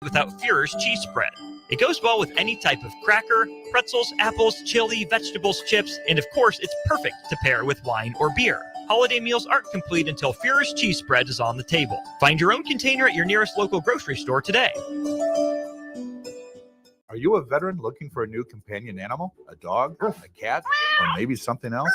without Führer's cheese spread. It goes well with any type of cracker, pretzels, apples, chili, vegetables, chips, and of course, it's perfect to pair with wine or beer. Holiday meals aren't complete until Führer's cheese spread is on the table. Find your own container at your nearest local grocery store today. Are you a veteran looking for a new companion animal? A dog, a cat, or maybe something else?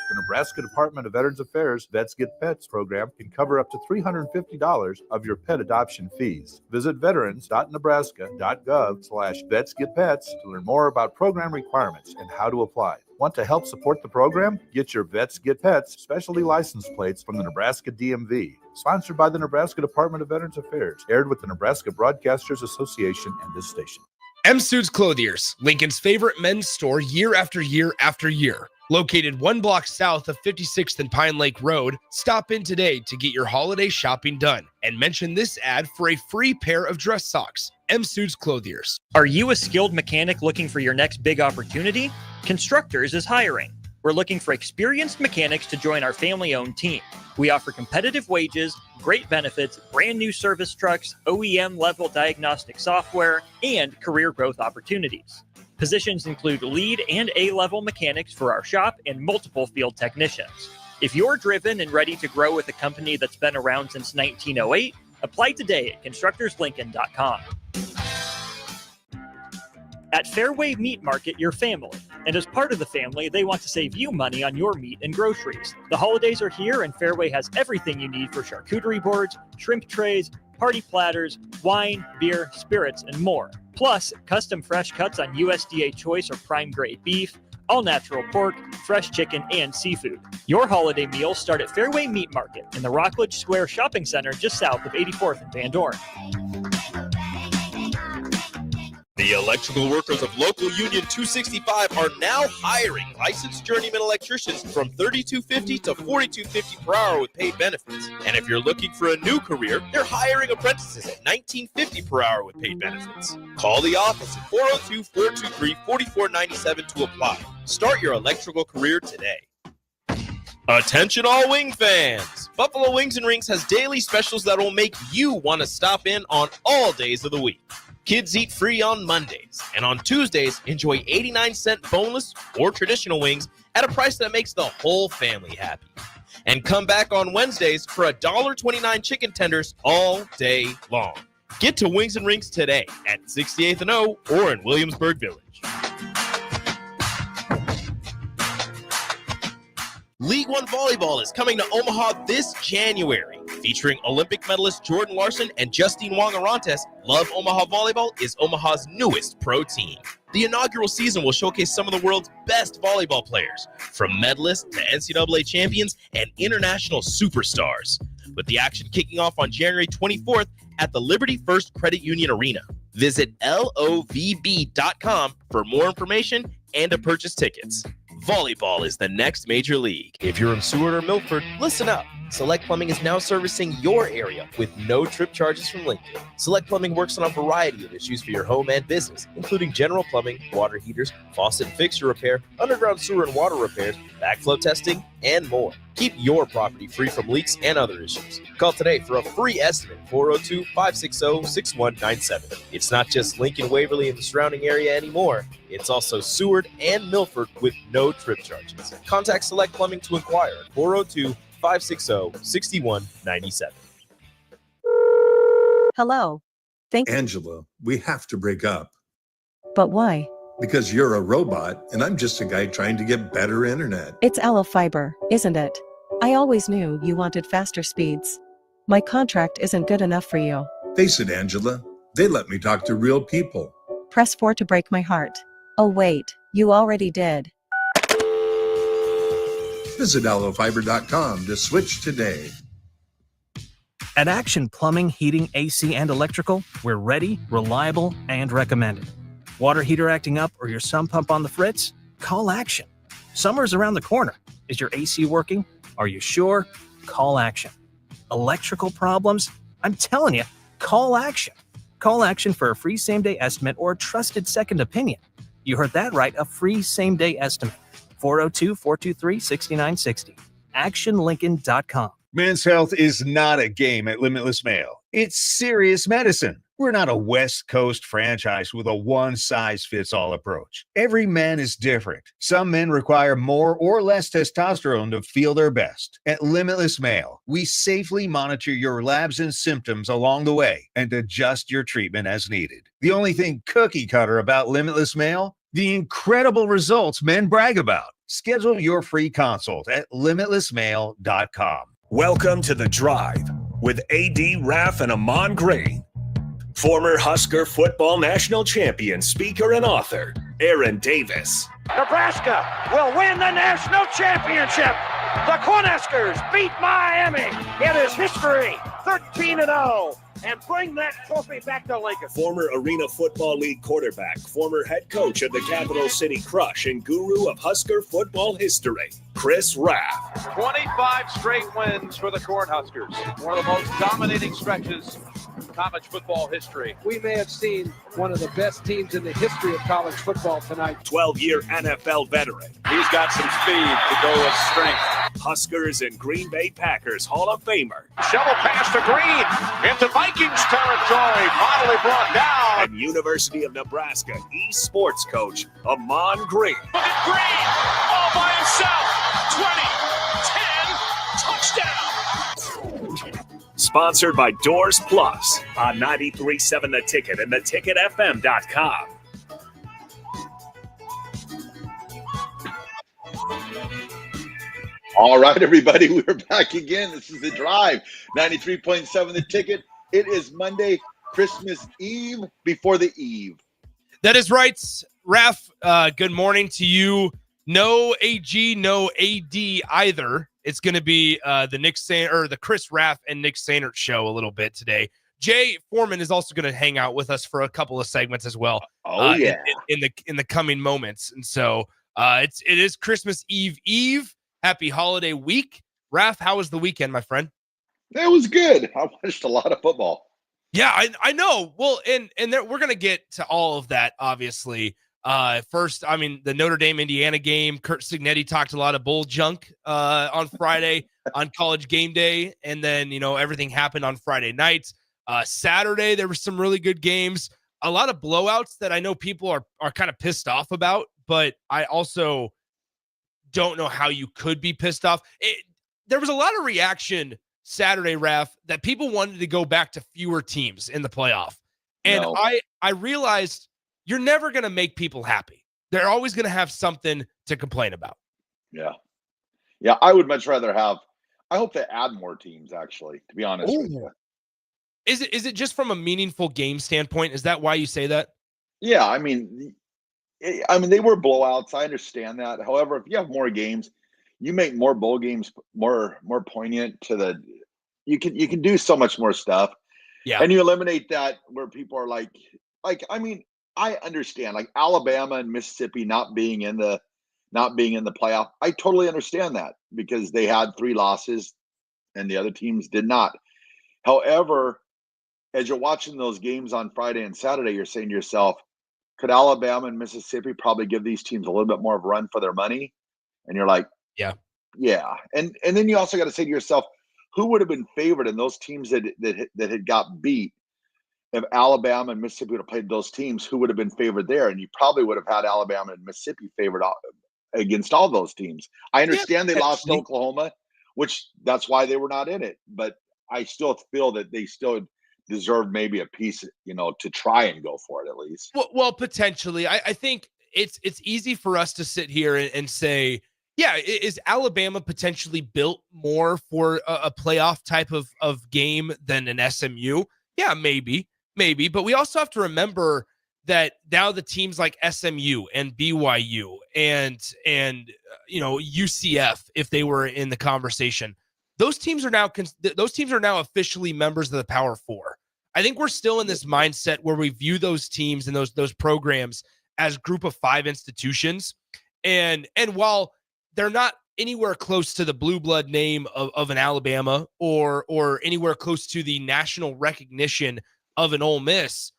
The Nebraska Department of Veterans Affairs Vets Get Pets program can cover up to $350 of your pet adoption fees. Visit veterans.nebraska.gov/vetsgetpets to learn more about program requirements and how to apply. Want to help support the program? Get your Vets Get Pets specialty license plates from the Nebraska DMV. Sponsored by the Nebraska Department of Veterans Affairs. Aired with the Nebraska Broadcasters Association and this station. M. Suits Clothiers, Lincoln's favorite men's store year after year after year. Located 1 block south of 56th and Pine Lake Road, stop in today to get your holiday shopping done and mention this ad for a free pair of dress socks. M. Suits Clothiers. Are you a skilled mechanic looking for your next big opportunity? Constructors is hiring. We're looking for experienced mechanics to join our family-owned team. We offer competitive wages, great benefits, brand new service trucks, OEM-level diagnostic software, and career growth opportunities. Positions include lead and A-level mechanics for our shop and multiple field technicians. If you're driven and ready to grow with a company that's been around since 1908, apply today at constructorslincoln.com. At Fairway Meat Market, your family. And as part of the family, they want to save you money on your meat and groceries. The holidays are here, and Fairway has everything you need for charcuterie boards, shrimp trays, party platters, wine, beer, spirits, and more. Plus, custom fresh cuts on USDA choice or prime grade beef, all natural pork, fresh chicken, and seafood. Your holiday meals start at Fairway Meat Market in the Rockledge Square Shopping Center just south of 84th and Van Dorn. The electrical workers of Local Union 265 are now hiring licensed journeyman electricians from $32.50 to $42.50 per hour with paid benefits. And if you're looking for a new career, they're hiring apprentices at $19.50 per hour with paid benefits. Call the office at 402-423-4497 to apply. Start your electrical career today. Attention all wing fans! Buffalo Wings and Rings has daily specials that will make you want to stop in on all days of the week. Kids eat free on Mondays, and on Tuesdays, enjoy 89-cent boneless or traditional wings at a price that makes the whole family happy. And come back on Wednesdays for $1.29 chicken tenders all day long. Get to Wings and Rings today at 68th and O or in Williamsburg Village. League One Volleyball is coming to Omaha this January. Featuring Olympic medalist Jordan Larson and Justine Wong-Arantes, Love Omaha Volleyball is Omaha's newest pro team. The inaugural season will showcase some of the world's best volleyball players, from medalists to NCAA champions and international superstars, with the action kicking off on January 24th at the Liberty First Credit Union Arena. Visit LOVB.com for more information and to purchase tickets. Volleyball is the next major league. If you're in Seward or Milford, listen up. Select Plumbing is now servicing your area with no trip charges from Lincoln. Select Plumbing works on a variety of issues for your home and business, including general plumbing, water heaters, faucet and fixture repair, underground sewer and water repairs, backflow testing, and more. Keep your property free from leaks and other issues. Call today for a free estimate, 402-560-6197. It's not just Lincoln, Waverly, and the surrounding area anymore. It's also Seward and Milford with no trip charges. Contact Select Plumbing to inquire at 402-560-6197. Hello. Angela, we have to break up. But why? Because you're a robot and I'm just a guy trying to get better internet. It's Aloe Fiber, isn't it? I always knew you wanted faster speeds. My contract isn't good enough for you. Face it, Angela, they let me talk to real people. Press 4 to break my heart. Oh wait, you already did. Visit aloefiber.com to switch today. At Action Plumbing, Heating, AC, and Electrical, we're ready, reliable, and recommended. Water heater acting up or your sump pump on the fritz? Call Action. Summer's around the corner. Is your AC working? Are you sure? Call Action. Electrical problems? I'm telling you, call Action. Call Action for a free same-day estimate or a trusted second opinion. You heard that right, a free same-day estimate. 402-423-6960. ActionLincoln.com. Men's health is not a game at Limitless Male. It's serious medicine. We're not a West Coast franchise with a one-size-fits-all approach. Every man is different. Some men require more or less testosterone to feel their best. At Limitless Male, we safely monitor your labs and symptoms along the way and adjust your treatment as needed. The only thing cookie cutter about Limitless Male? The incredible results men brag about. Schedule your free consult at limitlessmale.com. Welcome to The Drive with AD Raff and Ahman Gray. Former Husker football national champion, speaker, and author, Aaron Davis. Nebraska will win the national championship. The Cornhuskers beat Miami. It is history, 13-0, and bring that trophy back to Lincoln. Former Arena Football League quarterback, former head coach of the Capital City Crush, and guru of Husker football history, Chris Raff. 25 straight wins for the Cornhuskers. One of the most dominating stretches in college football history. We may have seen one of the best teams in the history of college football tonight. 12-year NFL veteran. He's got some speed to go with strength. Huskers and Green Bay Packers Hall of Famer. Shovel pass to Green into Vikings territory. Finally brought down. And University of Nebraska eSports coach, Ahman Gray. Look at Green all by himself. 20, 10, touchdown. Sponsored by Doors Plus on 93.7 The Ticket and theticketfm.com. All right, everybody, we're back again. This is The Drive, 93.7 The Ticket. It is Monday, Christmas Eve before the eve. That is right. Raff, good morning to you. No AG, no AD either. It's going to be the Chris Raff and Nick Sainert show a little bit today. Jay Foreman is also going to hang out with us for a couple of segments as well. Oh yeah, in the coming moments. And so it is Christmas Eve. Happy holiday week. Raff, how was the weekend, my friend? It was good. I watched a lot of football. Yeah, I know. Well, and we're going to get to all of that, obviously. First, I mean, the Notre Dame Indiana game, Kurt Signetti talked a lot of bull junk on Friday on College Game Day, and then everything happened on Friday night. Saturday there were some really good games, a lot of blowouts that I know people are kind of pissed off about, but I also don't know how you could be pissed off. There was a lot of reaction Saturday, Raff, that people wanted to go back to fewer teams in the playoff, and no. I realized you're never going to make people happy. They're always going to have something to complain about. Yeah. I would much rather I hope they add more teams, actually, to be honest with you. Is it just from a meaningful game standpoint? Is that why you say that? Yeah. I mean, they were blowouts. I understand that. However, if you have more games, you make more bowl games more poignant you can do so much more stuff. Yeah. And you eliminate that where people are like, I mean, I understand like Alabama and Mississippi not being in the playoff. I totally understand that because they had 3 losses and the other teams did not. However, as you're watching those games on Friday and Saturday, you're saying to yourself, could Alabama and Mississippi probably give these teams a little bit more of a run for their money? And you're like, yeah. And then you also got to say to yourself, who would have been favored in those teams that had got beat? If Alabama and Mississippi would have played those teams, who would have been favored there? And you probably would have had Alabama and Mississippi favored against all those teams. I understand they lost to Oklahoma, which that's why they were not in it. But I still feel that they still deserve maybe a piece, to try and go for it at least. Well, potentially. I think it's easy for us to sit here and say, yeah, is Alabama potentially built more for a playoff type of game than an SMU? Yeah, maybe. But we also have to remember that now the teams like SMU and BYU and UCF, if they were in the conversation, those teams are now officially members of the Power Four. I think we're still in this mindset where we view those teams and those programs as group of 5 institutions, and while they're not anywhere close to the blue blood name of an Alabama or anywhere close to the national recognition of an Ole Miss,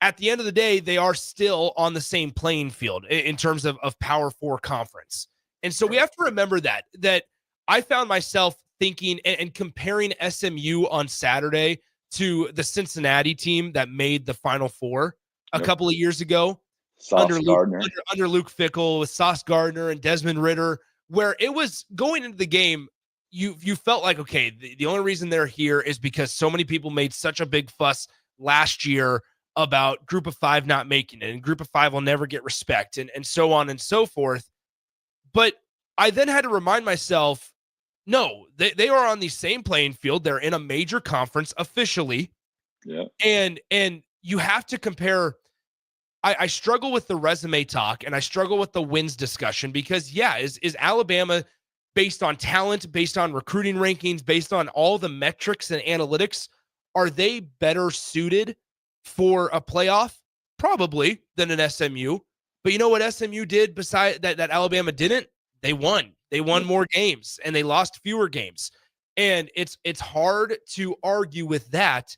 at the end of the day, they are still on the same playing field in terms of Power 4 conference. And so we have to remember that I found myself thinking and comparing SMU on Saturday to the Cincinnati team that made the Final Four a Yep. couple of years ago Sauce Gardner. under Luke Fickell with Sauce Gardner and Desmond Ritter, where it was going into the game, you felt like, okay, the only reason they're here is because so many people made such a big fuss last year about Group of Five not making it, and Group of Five will never get respect, and so on and so forth. But I then had to remind myself, no, they are on the same playing field. They're in a major conference officially. Yeah. And you have to compare. I struggle with the resume talk, and I struggle with the wins discussion because, yeah, is Alabama, based on talent, based on recruiting rankings, based on all the metrics and analytics, are they better suited for a playoff? Probably, than an SMU. But you know what SMU did beside that Alabama didn't? They won. They won more games, and they lost fewer games. And it's hard to argue with that.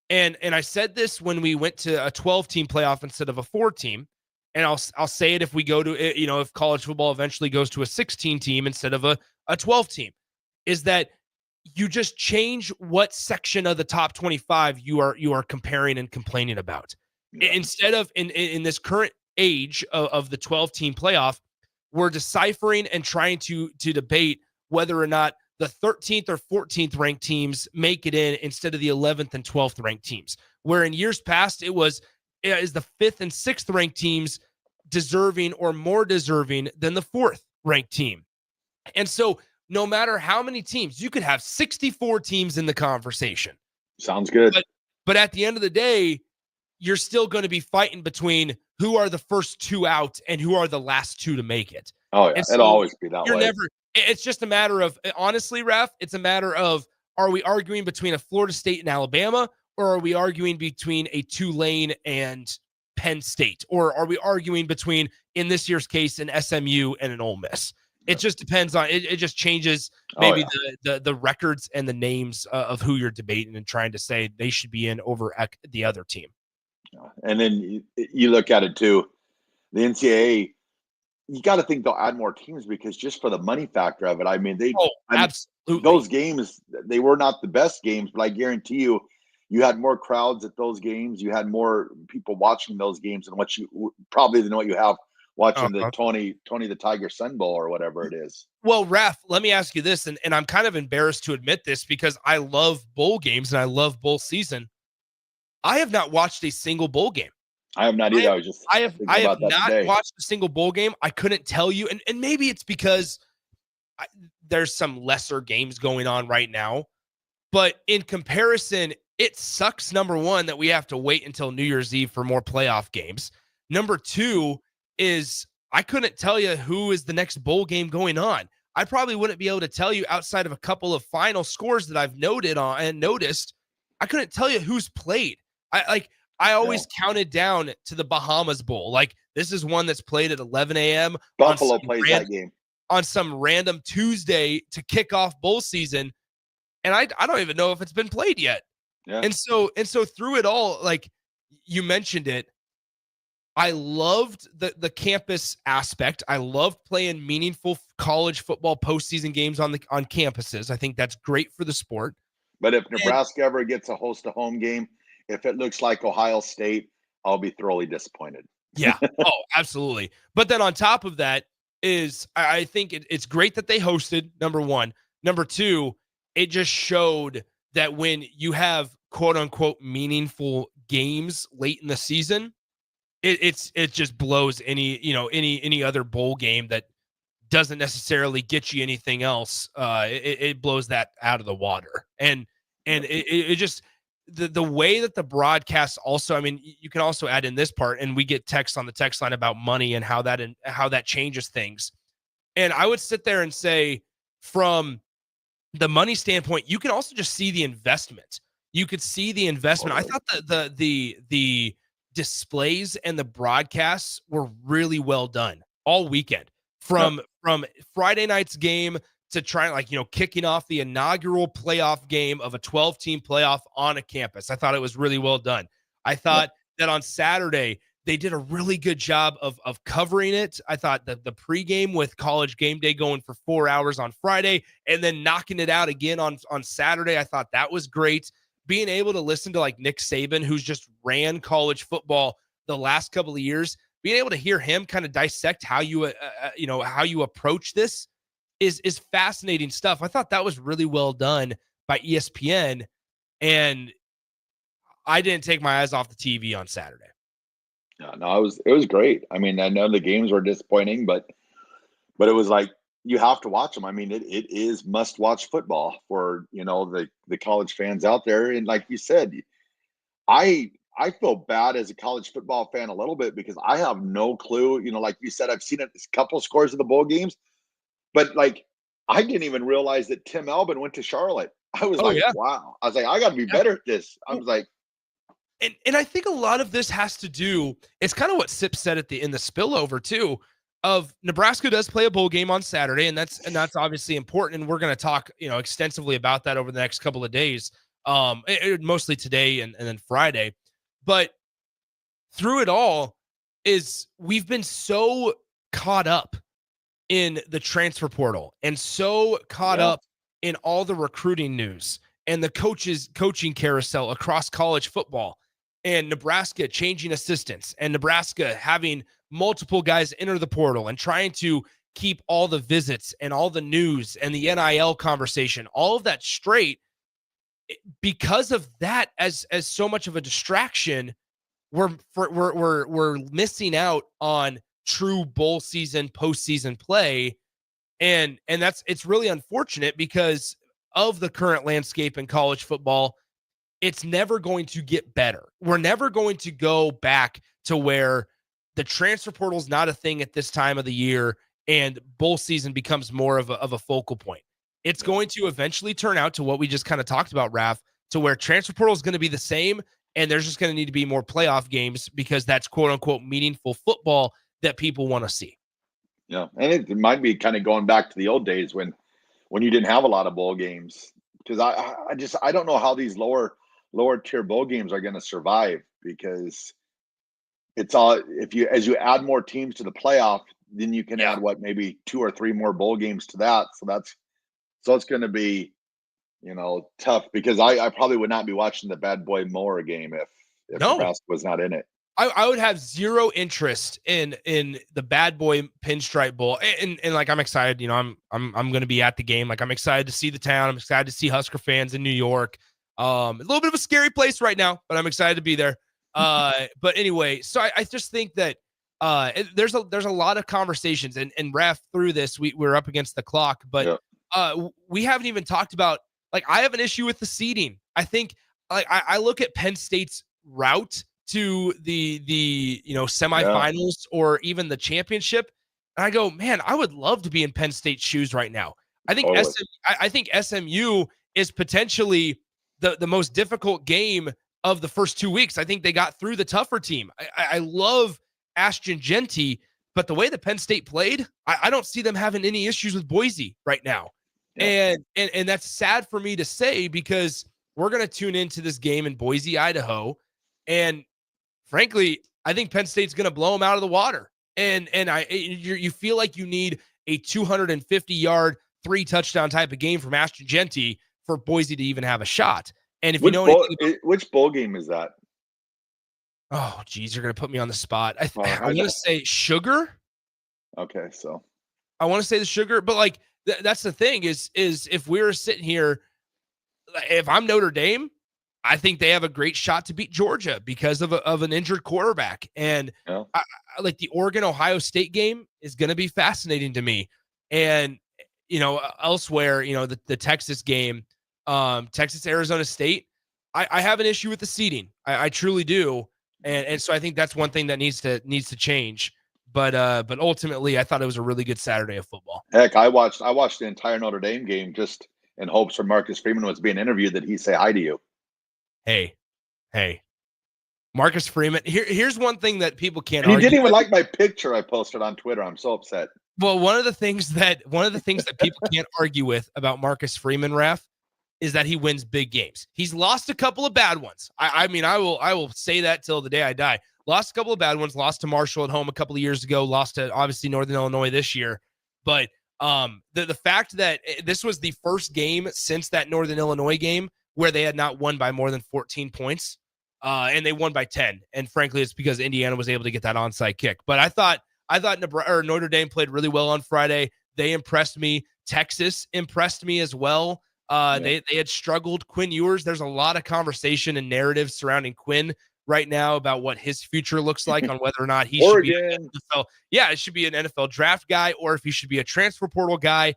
And I said this when we went to a 12-team playoff instead of a 4-team. And I'll say it if we go to, if college football eventually goes to a 16-team instead of a 12-team, is that you just change what section of the top 25 you are comparing and complaining about. Yeah. Instead of in this current age of the 12-team playoff, we're deciphering and trying to debate whether or not the 13th or 14th ranked teams make it in instead of the 11th and 12th ranked teams, where in years past is the 5th and 6th ranked teams deserving or more deserving than the 4th ranked team. And so no matter how many teams, you could have 64 teams in the conversation. Sounds good. But at the end of the day, you're still going to be fighting between who are the first two out and who are the last two to make it. Oh, yeah. It'll always be that way. It's just a matter of, honestly, Raff, it's a matter of, are we arguing between a Florida State and Alabama, or are we arguing between a Tulane and Penn State? Or are we arguing between, in this year's case, an SMU and an Ole Miss? It just depends on, it just changes maybe the records and the names of who you're debating and trying to say they should be in over the other team. And then you look at it too, the NCAA, you got to think they'll add more teams because just for the money factor of it. I mean, absolutely, those games, they were not the best games, but I guarantee you had more crowds at those games. You had more people watching those games than what you have watching the Tony the Tiger Sun Bowl or whatever it is. Well, Raff, let me ask you this, and I'm kind of embarrassed to admit this because I love bowl games and I love bowl season. I have not watched a single bowl game. I have not either. I have not watched a single bowl game. I couldn't tell you. And maybe it's because there's some lesser games going on right now. But in comparison, it sucks, number one, that we have to wait until New Year's Eve for more playoff games. Number two is I couldn't tell you who is the next bowl game going on. I probably wouldn't be able to tell you outside of a couple of final scores that I've noted on and noticed. I couldn't tell you who's played. I always counted down to the Bahamas Bowl. Like, this is one that's played at 11 a.m. Buffalo plays that game on some random Tuesday to kick off bowl season. And I don't even know if it's been played yet. Yeah. And so through it all, like you mentioned it, I loved the campus aspect. I loved playing meaningful college football postseason games on campuses. I think that's great for the sport. But if Nebraska ever gets to host a home game, if it looks like Ohio State, I'll be thoroughly disappointed. Yeah. Oh, absolutely. But then on top of that is I think it's great that they hosted, number one. Number two, it just showed that when you have quote unquote meaningful games late in the season, it just blows any other bowl game that doesn't necessarily get you anything else. It blows that out of the water. And it just the way that the broadcast also, I mean, you can also add in this part, and we get texts on the text line about money and how that changes things. And I would sit there and say, from the money standpoint, you can also just see the investment. You could see the investment. I thought that the displays and the broadcasts were really well done all weekend, from Friday night's game to try kicking off the inaugural playoff game of a 12-team playoff on a campus. I thought it was really well done. I thought that on Saturday they did a really good job of covering it. I thought that the pregame with College Game Day going for 4 hours on Friday and then knocking it out again on Saturday, I thought that was great. being able to listen to like Nick Saban, who's just ran college football the last couple of years, being able to hear him kind of dissect how you how you approach this is fascinating stuff. I thought that was really well done by ESPN, and I didn't take my eyes off the TV on Saturday. No, it was great. I mean, I know the games were disappointing, but it was like you have to watch them. I mean, it is must watch football for the college fans out there. And like you said, I feel bad as a college football fan a little bit because I have no clue. Like you said, I've seen a couple scores of the bowl games, but like I didn't even realize that Tim Albin went to Charlotte. I was wow. I was like, I got to be better at this. I was like. And I think a lot of this has to do, it's kind of what Sip said in the spillover too, of Nebraska does play a bowl game on Saturday, and that's obviously important. And we're going to talk, extensively about that over the next couple of days, mostly today and then Friday. But through it all is we've been so caught up in the transfer portal and so caught up in all the recruiting news and the coaching carousel across college football, and Nebraska changing assistants, and Nebraska having multiple guys enter the portal and trying to keep all the visits and all the news and the NIL conversation, all of that straight. Because of that, as so much of a distraction, we're missing out on true bowl season, postseason play, and it's really unfortunate because of the current landscape in college football. It's never going to get better. We're never going to go back to where the transfer portal is not a thing at this time of the year and bowl season becomes more of a focal point. It's going to eventually turn out to what we just kind of talked about, Raff, to where transfer portal is going to be the same, and there's just going to need to be more playoff games because that's quote unquote meaningful football that people want to see. Yeah, and it might be kind of going back to the old days when you didn't have a lot of bowl games, because I don't know how these lower tier bowl games are going to survive, because it's all, as you add more teams to the playoff, then you can add maybe 2 or 3 more bowl games to that. So it's going to be, tough, because I probably would not be watching the Bad Boy Mower game if Nebraska was not in it. I would have zero interest in the Bad Boy Pinstripe Bowl, and like I'm excited. I'm going to be at the game. Like I'm excited to see the town. I'm excited to see Husker fans in New York. A little bit of a scary place right now, but I'm excited to be there. But anyway, so I just think that there's a lot of conversations, and Raff, through this we're up against the clock, but we haven't even talked about, like, I have an issue with the seeding. I think I look at Penn State's route to the semifinals or even the championship, and I go, man, I would love to be in Penn State's shoes right now. I think SMU is potentially the most difficult game of the first 2 weeks. I think they got through the tougher team. I love Ashton Genty, but the way that Penn State played, I don't see them having any issues with Boise right now. Yeah. And that's sad for me to say, because we're going to tune into this game in Boise, Idaho, and frankly, I think Penn State's going to blow them out of the water. And you feel like you need a 250-yard, 3-touchdown type of game from Ashton Genty for Boise to even have a shot. And if which bowl game is that? Oh, geez, you're going to put me on the spot. I want to say Sugar. Okay, so I want to say the Sugar, but like that's the thing is if we're sitting here, if I'm Notre Dame, I think they have a great shot to beat Georgia because of an injured quarterback. And I like the Oregon-Ohio State game is going to be fascinating to me. And, elsewhere, the Texas game, Texas-Arizona State, I have an issue with the seeding. I truly do. And so I think that's one thing that needs to change. But ultimately, I thought it was a really good Saturday of football. Heck, I watched the entire Notre Dame game just in hopes when Marcus Freeman was being interviewed that he'd say hi to you. Hey, Marcus Freeman. Here's one thing that people can't. You didn't even like my picture I posted on Twitter. I'm so upset. Well, one of the things that people can't argue with about Marcus Freeman, Raff, is that he wins big games. He's lost a couple of bad ones. I will say that till the day I die. Lost a couple of bad ones. Lost to Marshall at home a couple of years ago. Lost to obviously Northern Illinois this year. But the fact that this was the first game since that Northern Illinois game where they had not won by more than 14 points, and they won by 10. And frankly, it's because Indiana was able to get that onside kick. But I thought Notre Dame played really well on Friday. They impressed me. Texas impressed me as well. They had struggled. Quinn Ewers, there's a lot of conversation and narrative surrounding Quinn right now about what his future looks like on whether or not he should be an NFL. Yeah, it should be an NFL draft guy or if he should be a transfer portal guy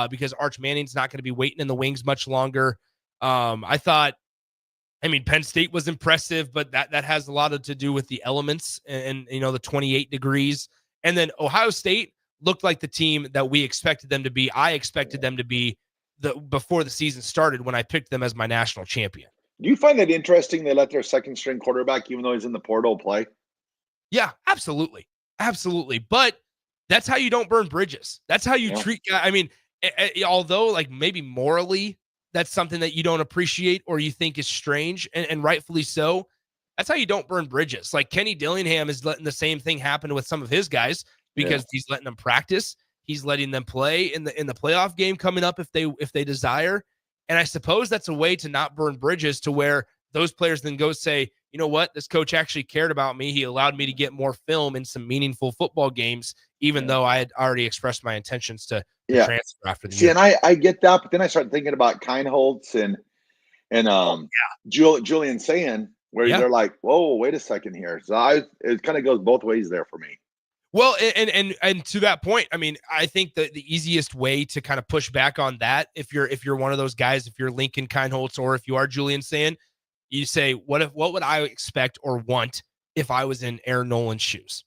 because Arch Manning's not going to be waiting in the wings much longer. Penn State was impressive, but that has a lot to do with the elements and the 28 degrees. And then Ohio State looked like the team that we expected them to be. I expected them to be before the season started when I picked them as my national champion. Do you find that interesting they let their second string quarterback, even though he's in the portal, play? Yeah, absolutely. Absolutely. But that's how you don't burn bridges. That's how you treat – although like maybe morally that's something that you don't appreciate or you think is strange, and rightfully so, that's how you don't burn bridges. Like Kenny Dillingham is letting the same thing happen with some of his guys because he's letting them practice. He's letting them play in the playoff game coming up if they desire. And I suppose that's a way to not burn bridges to where those players then go say, you know what, this coach actually cared about me. He allowed me to get more film in some meaningful football games, even though I had already expressed my intentions to transfer after the year. And I get that, but then I started thinking about Keinholz and Julian Sayin, where they're like, whoa, wait a second here. So it kind of goes both ways there for me. Well, and to that point, I think that the easiest way to kind of push back on that, if you're one of those guys, if you're Lincoln Keinholz or if you are Julian Sayin, you say, what would I expect or want if I was in Aaron Nolan's shoes?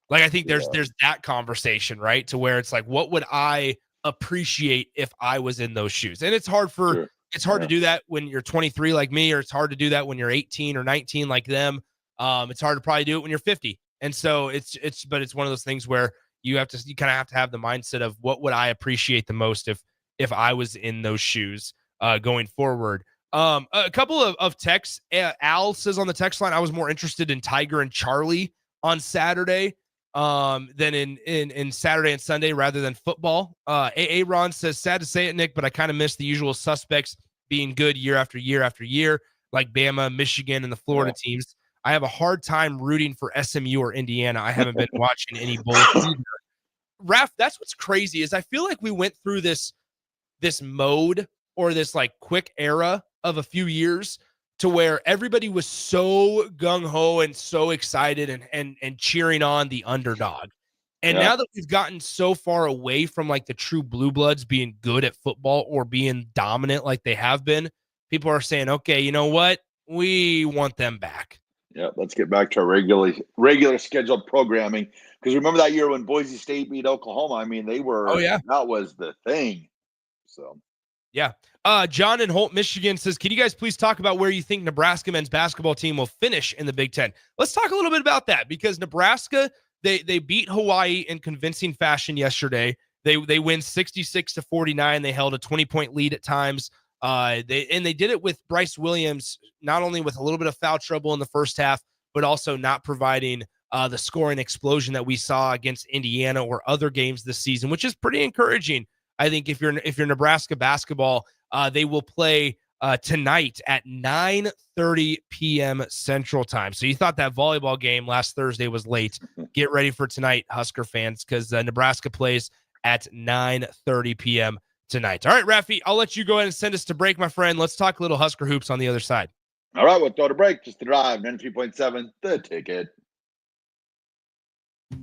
Like, I think there's that conversation, right? To where it's like, what would I appreciate if I was in those shoes? And it's hard to do that when you're 23 like me, or it's hard to do that when you're 18 or 19 like them. It's hard to probably do it when you're 50. And so it's one of those things where you kind of have to have the mindset of what would I appreciate the most if I was in those shoes going forward. A couple of texts. Al says on the text line, I was more interested in Tiger and Charlie on Saturday than in Saturday and Sunday rather than football. Ron says, sad to say it, Nick, but I kind of miss the usual suspects being good year after year after year, like Bama, Michigan, and the Florida teams. I have a hard time rooting for SMU or Indiana. I haven't been watching any bowl either. Raff, that's what's crazy is I feel like we went through this mode or this like quick era of a few years to where everybody was so gung-ho and so excited and cheering on the underdog. And now that we've gotten so far away from like the true blue bloods being good at football or being dominant like they have been, people are saying, okay, you know what? We want them back. Yeah, let's get back to our regular scheduled programming. Because remember that year when Boise State beat Oklahoma? They were that was the thing. So John in Holt, Michigan says, can you guys please talk about where you think Nebraska men's basketball team will finish in the Big Ten? Let's talk a little bit about that because Nebraska, they beat Hawaii in convincing fashion yesterday. They win 66-49. They held a 20-point lead at times. They did it with Bryce Williams, not only with a little bit of foul trouble in the first half, but also not providing the scoring explosion that we saw against Indiana or other games this season, which is pretty encouraging. I think if you're Nebraska basketball, they will play tonight at 9:30 p.m. Central Time. So you thought that volleyball game last Thursday was late. Get ready for tonight, Husker fans, because Nebraska plays at 9:30 p.m. tonight. All right, Raffy, I'll let you go ahead and send us to break, my friend. Let's talk a little Husker hoops on the other side. All right, we'll throw to break. Just the drive, 93.7, the ticket.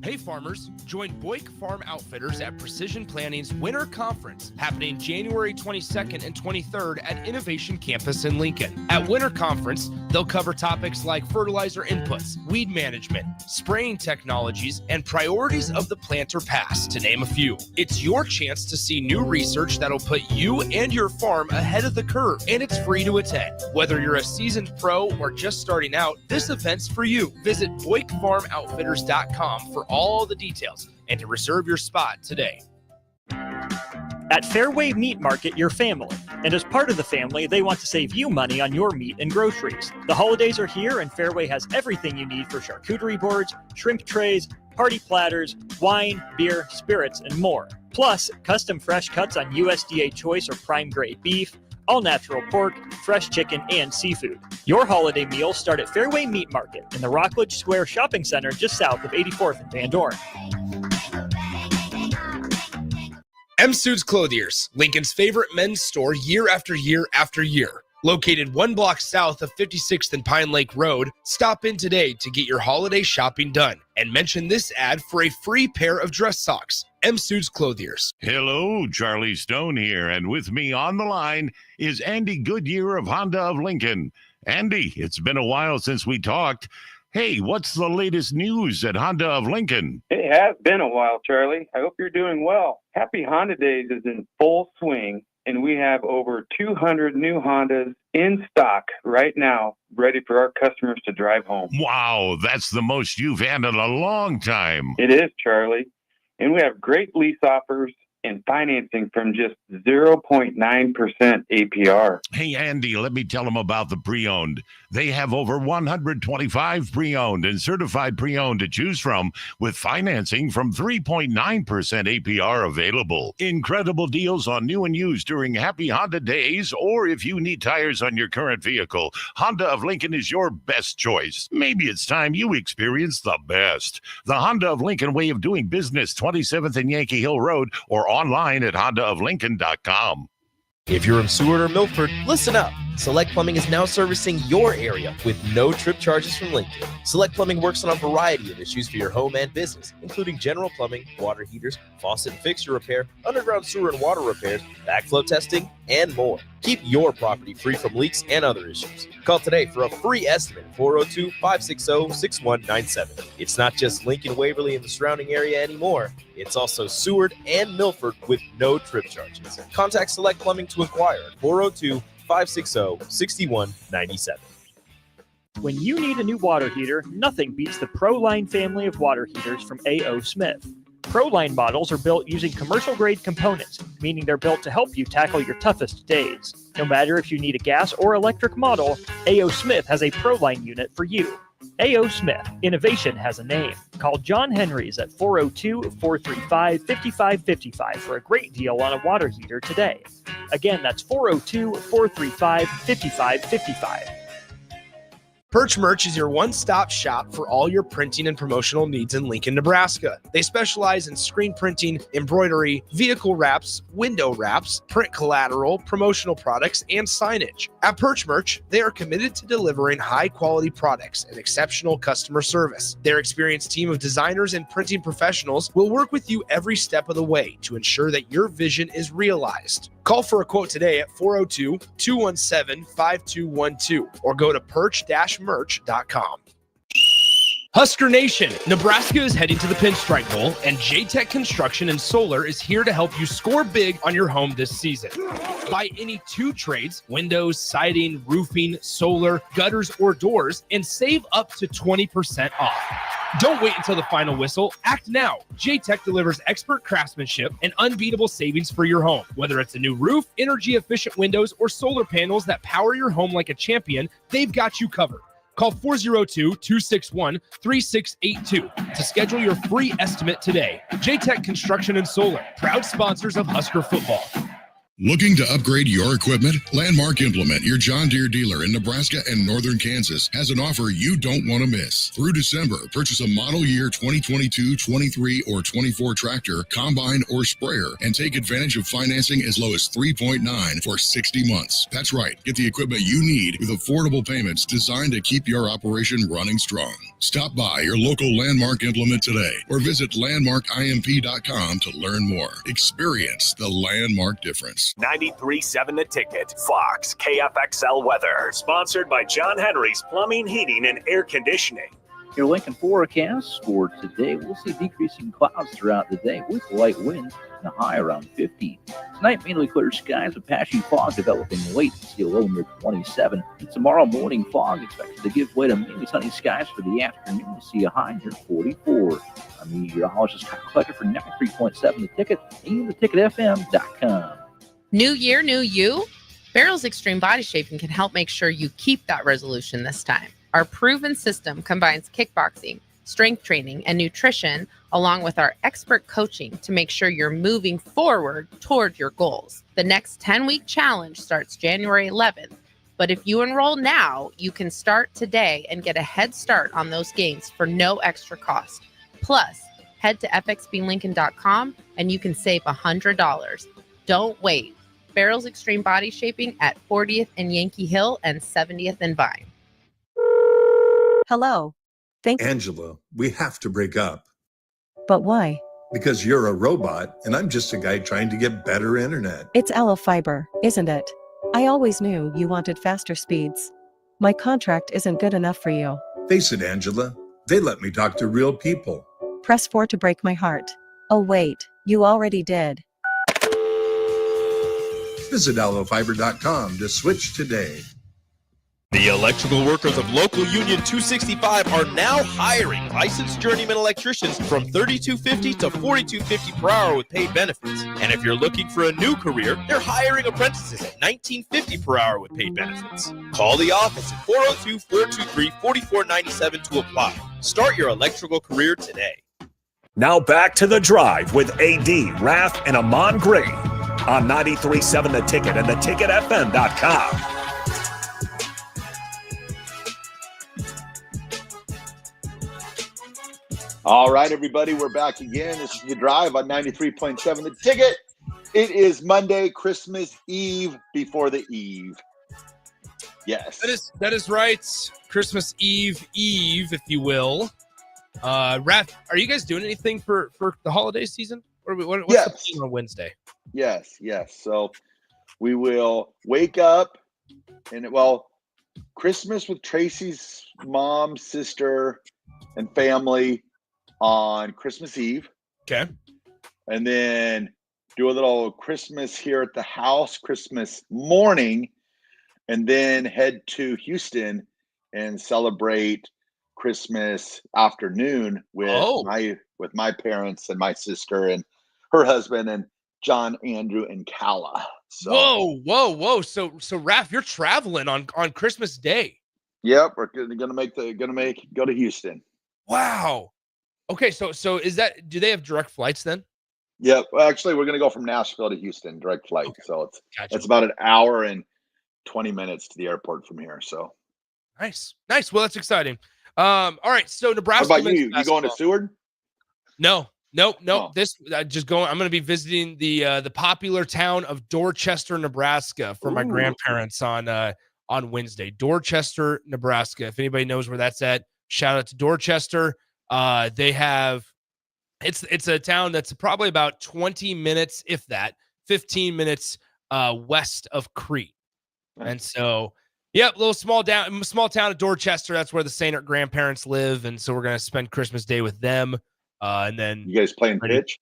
Hey farmers, join Boyk Farm Outfitters at Precision Planning's Winter Conference happening January 22nd and 23rd at Innovation Campus in Lincoln. At Winter Conference, they'll cover topics like fertilizer inputs, weed management, spraying technologies, and priorities of the planter pass, to name a few. It's your chance to see new research that'll put you and your farm ahead of the curve, and it's free to attend. Whether you're a seasoned pro or just starting out, this event's for you. Visit BoykFarmOutfitters.com for all the details and to reserve your spot today. At Fairway Meat Market, your family. And as part of the family, they want to save you money on your meat and groceries. The holidays are here, and Fairway has everything you need for charcuterie boards, shrimp trays, party platters, wine, beer, spirits, and more. Plus, custom fresh cuts on USDA choice or prime grade beef, all natural pork, fresh chicken, and seafood. Your holiday meals start at Fairway Meat Market in the Rockledge Square Shopping Center just south of 84th and Van Dorn. M Suits Clothiers, Lincoln's favorite men's store year after year after year. Located 1 block south of 56th and Pine Lake Road, stop in today to get your holiday shopping done and mention this ad for a free pair of dress socks. M Suits Clothiers. Hello, Charlie Stone here, and with me on the line is Andy Goodyear of Honda of Lincoln. Andy, it's been a while since we talked. Hey, what's the latest news at Honda of Lincoln? It has been a while, Charlie. I hope you're doing well. Happy Honda Days is in full swing, and we have over 200 new Hondas in stock right now, ready for our customers to drive home. Wow, that's the most you've had in a long time. It is, Charlie. And we have great lease offers and financing from just 0.9% APR. Hey, Andy, let me tell them about the pre-owned. They have over 125 pre-owned and certified pre-owned to choose from, with financing from 3.9% APR available. Incredible deals on new and used during Happy Honda Days, or if you need tires on your current vehicle, Honda of Lincoln is your best choice. Maybe it's time you experience the best. The Honda of Lincoln way of doing business, 27th and Yankee Hill Road, or online at hondaoflincoln.com. If you're in Seward or Milford, listen up. Select Plumbing is now servicing your area with no trip charges from Lincoln. Select Plumbing works on a variety of issues for your home and business, including general plumbing, water heaters, faucet and fixture repair, underground sewer and water repairs, backflow testing, and more. Keep your property free from leaks and other issues. Call today for a free estimate, 402-560-6197. It's not just Lincoln, Waverly, and the surrounding area anymore. It's also Seward and Milford with no trip charges. Contact Select Plumbing to inquire at 402-560-6197. When you need a new water heater, nothing beats the ProLine family of water heaters from A.O. Smith. ProLine models are built using commercial-grade components, meaning they're built to help you tackle your toughest days. No matter if you need a gas or electric model, A.O. Smith has a ProLine unit for you. A.O. Smith, innovation has a name. Call John Henry's at 402-435-5555 for a great deal on a water heater today. Again, that's 402-435-5555. Perch Merch is your one-stop shop for all your printing and promotional needs in Lincoln, Nebraska. They specialize in screen printing, embroidery, vehicle wraps, window wraps, print collateral, promotional products, and signage. At Perch Merch, they are committed to delivering high-quality products and exceptional customer service. Their experienced team of designers and printing professionals will work with you every step of the way to ensure that your vision is realized. Call for a quote today at 402-217-5212 or go to perch-merch.com. Husker Nation, Nebraska is heading to the Pinstripe Bowl, and J-Tech Construction and Solar is here to help you score big on your home this season. Buy any 2 trades, windows, siding, roofing, solar, gutters, or doors, and save up to 20% off. Don't wait until the final whistle. Act now. J-Tech delivers expert craftsmanship and unbeatable savings for your home. Whether it's a new roof, energy-efficient windows, or solar panels that power your home like a champion, they've got you covered. Call 402-261-3682 to schedule your free estimate today. J-Tech Construction and Solar, proud sponsors of Husker football. Looking to upgrade your equipment? Landmark Implement, your John Deere dealer in Nebraska and northern Kansas, has an offer you don't want to miss. Through December, purchase a model year 2022, 23, or 24 tractor, combine, or sprayer, and take advantage of financing as low as 3.9 for 60 months. That's right. Get the equipment you need with affordable payments designed to keep your operation running strong. Stop by your local Landmark Implement today or visit landmarkimp.com to learn more. Experience the Landmark difference. 93.7 The Ticket, Fox, KFXL weather. Sponsored by John Henry's Plumbing, Heating, and Air Conditioning. Your Lincoln forecast for today, we'll see decreasing clouds throughout the day with light winds and a high around 50. Tonight, mainly clear skies with patchy fog developing late. See a low near 27. And tomorrow morning, fog expected to give way to mainly sunny skies for the afternoon. We'll see a high near 44. I'm meteorologist Kyle Clucker for 93.7 The Ticket and theticketfm.com. New year, new you? Barrel's Extreme Body Shaping can help make sure you keep that resolution this time. Our proven system combines kickboxing, strength training, and nutrition, along with our expert coaching to make sure you're moving forward toward your goals. The next 10-week challenge starts January 11th, but if you enroll now, you can start today and get a head start on those gains for no extra cost. Plus, head to fxblincoln.com and you can save $100. Don't wait. Farrell's Extreme Body Shaping at 40th and Yankee Hill and 70th and Vine. Hello. Thank Angela, we have to break up But why? because you're a robot and I'm just a guy trying to get better internet. It's Aloe Fiber, isn't it? I always knew you wanted faster speeds. My contract isn't good enough for you. Face it, Angela, they let me talk to real people. Press 4 to break my heart. Oh wait, you already did. Visit aloefiber.com to switch today. The electrical workers of Local Union 265 are now hiring licensed journeyman electricians from $32.50 to $42.50 per hour with paid benefits. And if you're looking for a new career, they're hiring apprentices at $19.50 per hour with paid benefits. Call the office at 402-423-4497 to apply. Start your electrical career today. Now back to The Drive with AD, Raff, and Ahman Gray on 93.7 The Ticket and theticketfm.com. All right, everybody, we're back again. This is The Drive on 93.7 The Ticket. It is Monday, Christmas Eve before the Eve. Yes. That is right. Christmas Eve, if you will. Raff, are you guys doing anything for the holiday season? What's the plan on Wednesday? Yes. So we will wake up and, Christmas with Tracy's mom, sister, and family on Christmas Eve. Okay. And then do a little Christmas here at the house, Christmas morning, and then head to Houston and celebrate Christmas afternoon with my parents and my sister and her husband and John, Andrew, and Calla. So, Whoa. So Raff, you're traveling on Christmas Day. Yep, we're gonna go to Houston. Wow. Okay, so is that, do they have direct flights then? Yep. Well, actually, we're gonna go from Nashville to Houston, direct flight. Okay. So it's about an hour and 20 minutes to the airport from here. So nice. Well, that's exciting. All right. So Nebraska. What about you? You going to Seward? No. Oh. This just going. I'm going to be visiting the popular town of Dorchester, Nebraska, for my grandparents on Wednesday. Dorchester, Nebraska. If anybody knows where that's at, shout out to Dorchester. They have. It's a town that's probably about 20 minutes, if that, 15 minutes west of Crete. And so, little small town of Dorchester. That's where the Sainert grandparents live, and so we're gonna spend Christmas Day with them. And then you guys playing pitch?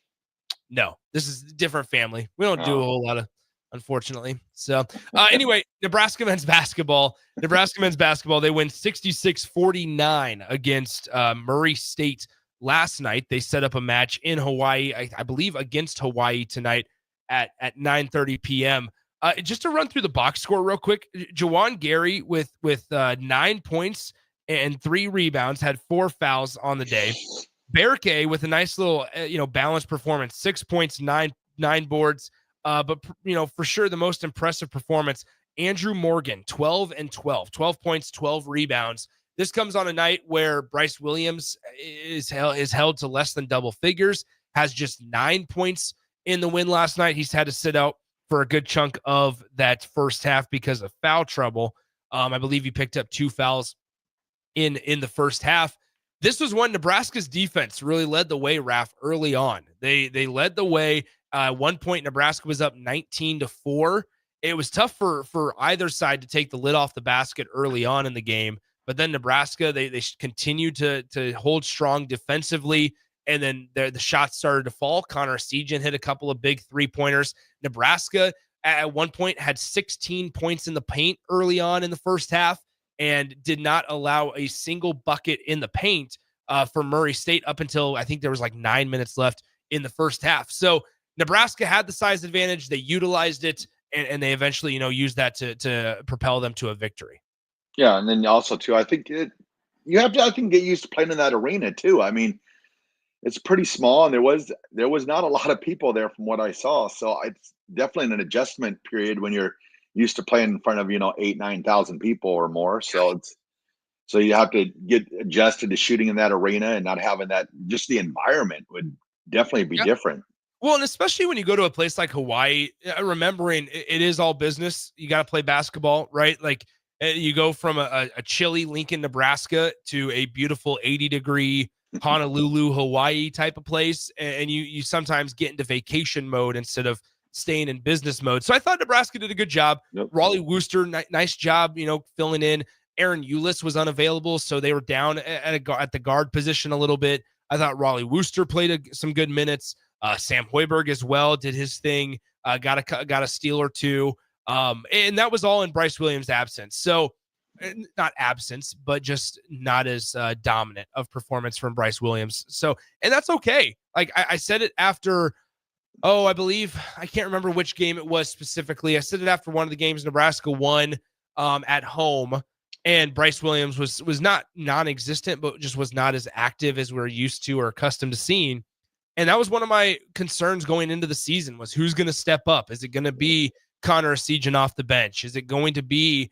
No, this is a different family. We don't do a whole lot of, unfortunately. So, anyway, Nebraska men's basketball. They win 66-49 against Murray State last night. They set up a match in Hawaii, I believe, against Hawaii tonight at 9:30 p.m. Just to run through the box score real quick, Jawan Gary with 9 points and 3 rebounds, had 4 fouls on the day. Berke with a nice little, balanced performance, 6 points, 9 boards. But for sure the most impressive performance, Andrew Morgan, 12 points, 12 rebounds. This comes on a night where Bryce Williams is held to less than double figures, has just 9 points in the win last night. He's had to sit out for a good chunk of that first half because of foul trouble. I believe he picked up 2 fouls in the first half. This was when Nebraska's defense really led the way, Raff, early on. They led the way. At one point, Nebraska was up 19-4. It was tough for either side to take the lid off the basket early on in the game. But then Nebraska, they continued to hold strong defensively. And then the shots started to fall. Connor Sejan hit a couple of big 3-pointers. Nebraska at one point had 16 points in the paint early on in the first half and did not allow a single bucket in the paint for Murray State up until I think there was like 9 minutes left in the first half. So Nebraska had the size advantage. They utilized it, and they eventually, used that to propel them to a victory. Yeah, and then also too, I think you have to, I think, get used to playing in that arena too. I mean, it's pretty small, and there was not a lot of people there from what I saw. So it's definitely an adjustment period when you're used to playing in front of 8,000-9,000 people or more. So you have to get adjusted to shooting in that arena and not having that. Just the environment would definitely be different. Well, and especially when you go to a place like Hawaii, remembering it is all business. You got to play basketball, right? Like you go from a chilly Lincoln, Nebraska to a beautiful 80-degree Honolulu, Hawaii type of place. And you sometimes get into vacation mode instead of staying in business mode. So I thought Nebraska did a good job. Yep. Raleigh Wooster, nice job, filling in. Aaron Eulis was unavailable, so they were down at the guard position a little bit. I thought Raleigh Wooster played some good minutes. Sam Hoiberg as well did his thing, got a steal or two, and that was all in Bryce Williams' absence. So, not absence, but just not as dominant of performance from Bryce Williams. So, and that's okay. Like I said it after. I believe I can't remember which game it was specifically. I said it after one of the games Nebraska won at home. And Bryce Williams was not non-existent, but just was not as active as we're used to or accustomed to seeing. And that was one of my concerns going into the season was who's going to step up? Is it going to be Connor Essegian off the bench? Is it going to be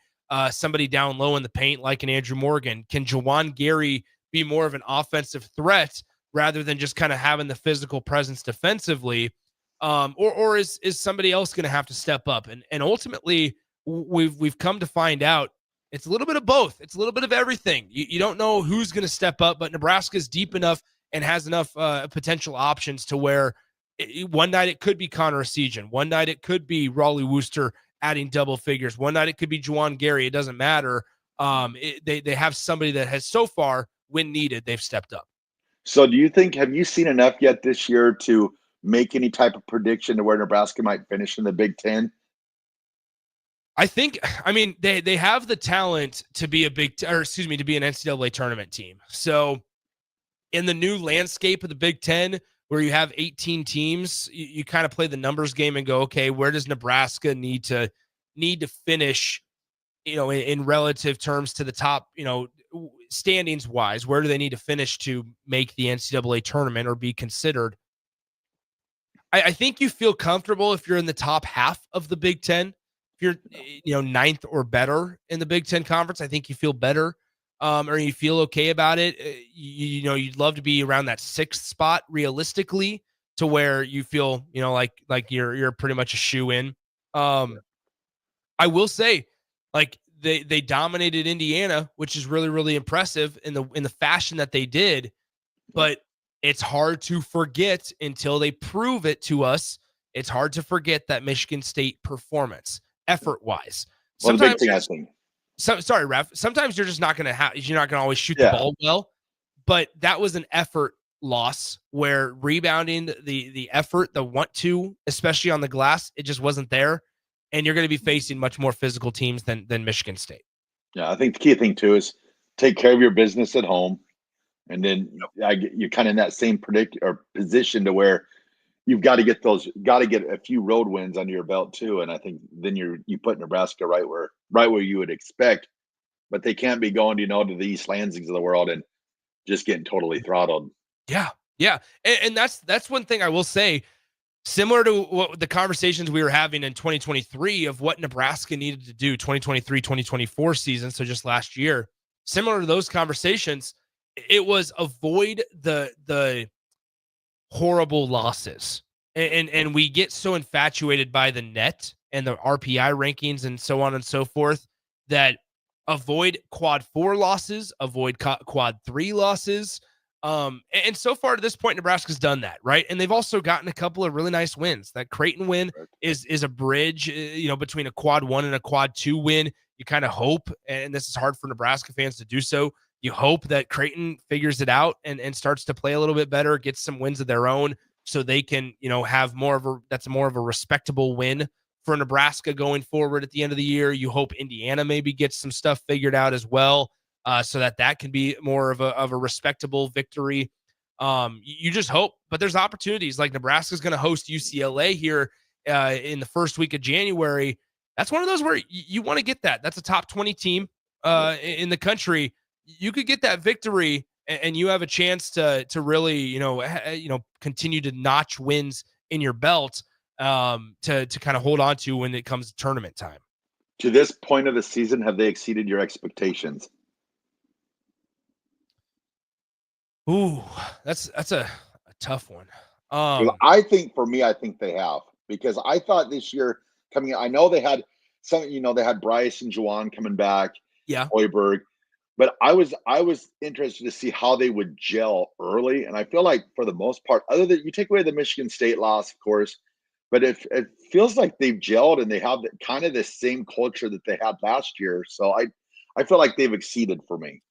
somebody down low in the paint like an Andrew Morgan? Can Juwan Gary be more of an offensive threat rather than just kind of having the physical presence defensively? Or is somebody else going to have to step up? And ultimately, we've come to find out it's a little bit of both. It's a little bit of everything. You don't know who's going to step up, but Nebraska's deep enough and has enough potential options to where one night it could be Connor Essegian. One night it could be Raleigh Wooster adding double figures. One night it could be Juwan Gary. It doesn't matter. They have somebody that has so far, when needed, they've stepped up. So have you seen enough yet this year to make any type of prediction to where Nebraska might finish in the Big Ten? They have the talent to be to be an NCAA tournament team. So in the new landscape of the Big Ten, where you have 18 teams, you kind of play the numbers game and go, okay, where does Nebraska need to finish, in relative terms to the top, standings wise, where do they need to finish to make the NCAA tournament or be considered? I think you feel comfortable if you're in the top half of the Big Ten. If you're, ninth or better in the Big Ten Conference, I think you feel better, or you feel okay about it. You'd love to be around that sixth spot realistically, to where you feel, like you're pretty much a shoe in. I will say, like they dominated Indiana, which is really, really impressive in the fashion that they did, but it's hard to forget until they prove it to us. It's hard to forget that Michigan State performance. Effort-wise, Sometimes sorry, Raff. Sometimes you're just not going to always shoot the ball well, but that was an effort loss where rebounding, the effort, the want to, especially on the glass, it just wasn't there, and you're going to be facing much more physical teams than Michigan State. Yeah, I think the key thing too is take care of your business at home, and then you're kind of in that same position to where you've got to get a few road wins under your belt too. And I think then you put Nebraska right where you would expect, but they can't be going, to the East Lansings of the world and just getting totally throttled. Yeah. Yeah. And that's one thing I will say, similar to what the conversations we were having in 2023 of what Nebraska needed to do 2023, 2024 season. So just last year, similar to those conversations, it was avoid the horrible losses. And we get so infatuated by the net and the RPI rankings and so on and so forth that avoid quad 4 losses, avoid quad 3 losses. And so far to this point, Nebraska's done that, right? And they've also gotten a couple of really nice wins. That Creighton win is a bridge, between a quad 1 and a quad 2 win. You kind of hope, and this is hard for Nebraska fans to do so, you hope that Creighton figures it out and starts to play a little bit better, gets some wins of their own, so they can, have more of a respectable win for Nebraska going forward at the end of the year. You hope Indiana maybe gets some stuff figured out as well, so that can be more of a respectable victory. You just hope, but there's opportunities. Like Nebraska's going to host UCLA here in the first week of January. That's one of those where you want to get that. That's a top 20 team in the country. you could get that victory and you have a chance to really, continue to notch wins in your belt to kind of hold on to when it comes to tournament time. To this point of the season, have they exceeded your expectations? Ooh, that's a tough one. I think they have, because I thought this year coming in, I know they had they had Bryce and Juwan coming back, Hoiberg, but I was interested to see how they would gel early. And I feel like for the most part, other than you take away the Michigan State loss, of course, but it feels like they've gelled and they have kind of the same culture that they had last year. So I feel like they've exceeded for me.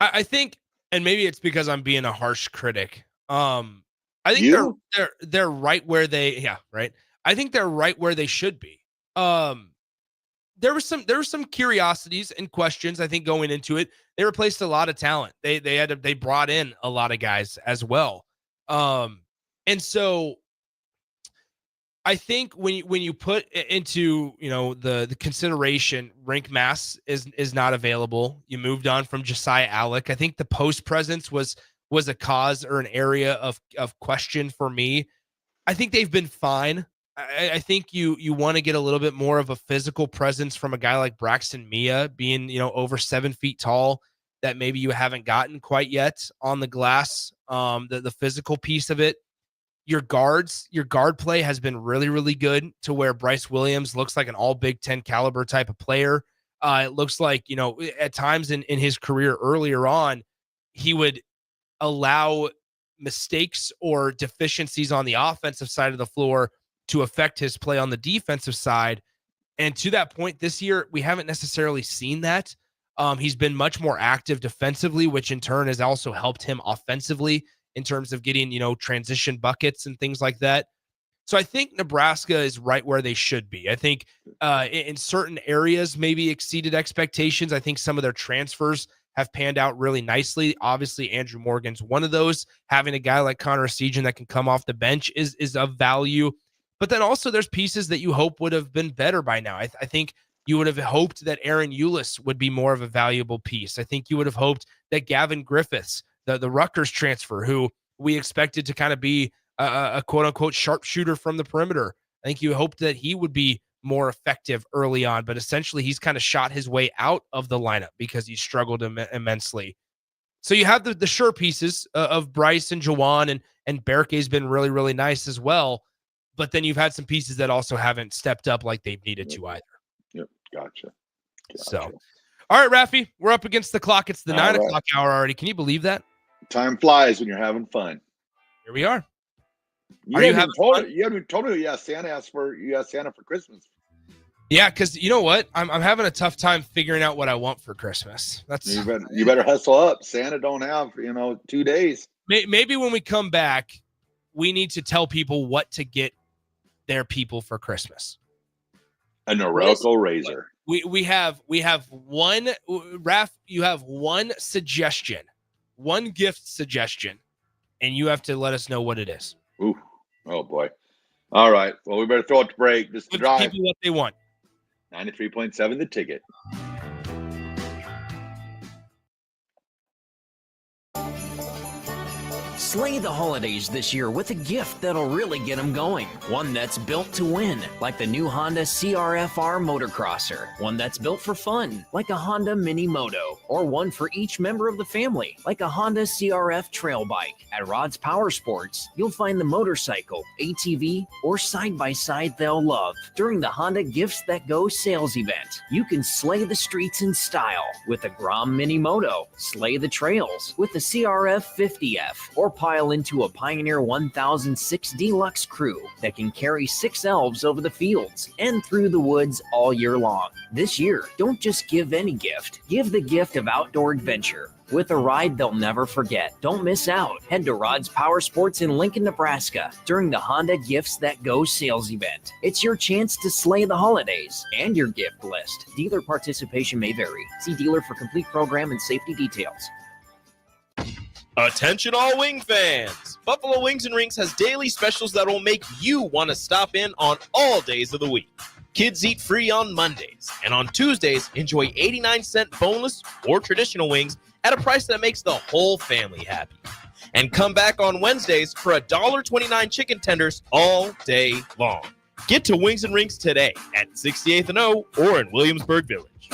I think, and maybe it's because I'm being a harsh critic. I think they're right where right. I think they're right where they should be. There were some curiosities and questions, I think, going into it. They replaced a lot of talent. They brought in a lot of guys as well. And so I think when you put into, the consideration, Rink Mass is not available. You moved on from Josiah Alec. I think the post presence was a cause or an area of question for me. I think they've been fine. I think you want to get a little bit more of a physical presence from a guy like Braxton Mia, being, over 7 feet tall, that maybe you haven't gotten quite yet on the glass. The physical piece of it. Your guard play has been really, really good, to where Bryce Williams looks like an all Big Ten caliber type of player. It looks like, at times in his career earlier on, he would allow mistakes or deficiencies on the offensive side of the floor to affect his play on the defensive side. And to that point this year, we haven't necessarily seen that. He's been much more active defensively, which in turn has also helped him offensively in terms of getting, transition buckets and things like that. So I think Nebraska is right where they should be. I think in certain areas maybe exceeded expectations. I think some of their transfers have panned out really nicely. Obviously, Andrew Morgan's one of those. Having a guy like Connor Essegian that can come off the bench is of value. But then also there's pieces that you hope would have been better by now. I think you would have hoped that Aaron Eulis would be more of a valuable piece. I think you would have hoped that Gavin Griffiths, the Rutgers transfer, who we expected to kind of be a quote-unquote sharpshooter from the perimeter, I think you hoped that he would be more effective early on, but essentially he's kind of shot his way out of the lineup because he struggled immensely. So you have the sure pieces of Bryce and Juwan, and Berke's been really, really nice as well. But then you've had some pieces that also haven't stepped up like they've needed to either. Yep, gotcha. So, all right, Raffy, we're up against the clock. It's the 9 o'clock hour already. Can you believe that? Time flies when you're having fun. Here we are. You haven't told me you asked Santa for Christmas. Yeah, because you know what? I'm having a tough time figuring out what I want for Christmas. You better hustle up. Santa don't have 2 days. Maybe when we come back, we need to tell people what to get their people for Christmas. A Norelco razor. We have one. Raff, you have one suggestion, one gift suggestion, and you have to let us know what it is. Ooh, oh boy! All right. Well, we better throw it to break. Just Give drive. people what they want. 93.7 The Ticket. Slay the holidays this year with a gift that'll really get them going. One that's built to win, like the new Honda CRF-R Motocrosser. One that's built for fun, like a Honda Mini Moto. Or one for each member of the family, like a Honda CRF Trail Bike. At Rod's Power Sports, you'll find the motorcycle, ATV, or side-by-side they'll love. During the Honda Gifts That Go sales event, you can slay the streets in style with the Grom Mini Moto, slay the trails with the CRF 50F, or pile into a Pioneer 1006 Deluxe Crew that can carry 6 elves over the fields and through the woods all year long. This year, don't just give any gift. Give the gift of outdoor adventure with a ride they'll never forget. Don't miss out. Head to Rod's Power Sports in Lincoln, Nebraska during the Honda Gifts That Go sales event. It's your chance to slay the holidays and your gift list. Dealer participation may vary. See dealer for complete program and safety details. Attention all wing fans! Buffalo Wings and Rings has daily specials that will make you want to stop in on all days of the week. Kids eat free on Mondays. And on Tuesdays, enjoy 89-cent boneless or traditional wings at a price that makes the whole family happy. And come back on Wednesdays for $1.29 chicken tenders all day long. Get to Wings and Rings today at 68th and O or in Williamsburg Village.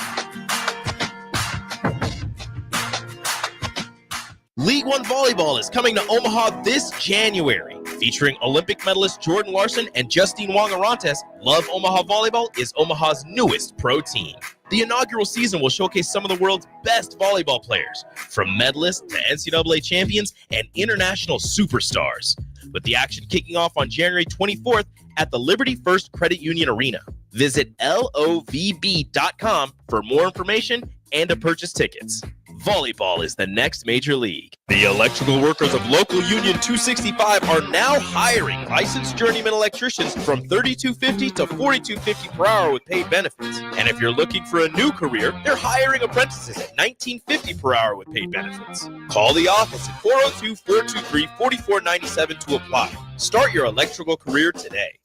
League One Volleyball is coming to Omaha this January. Featuring Olympic medalist Jordan Larson and Justine Wong-Arantes, Love Omaha Volleyball is Omaha's newest pro team. The inaugural season will showcase some of the world's best volleyball players, from medalists to NCAA champions and international superstars, with the action kicking off on January 24th at the Liberty First Credit Union Arena. Visit lovb.com for more information and to purchase tickets. Volleyball is the next major league. The electrical workers of Local Union 265 are now hiring licensed journeyman electricians from $32.50 to $42.50 per hour with paid benefits. And if you're looking for a new career, they're hiring apprentices at $19.50 per hour with paid benefits. Call the office at 402-423-4497 to apply. Start your electrical career today.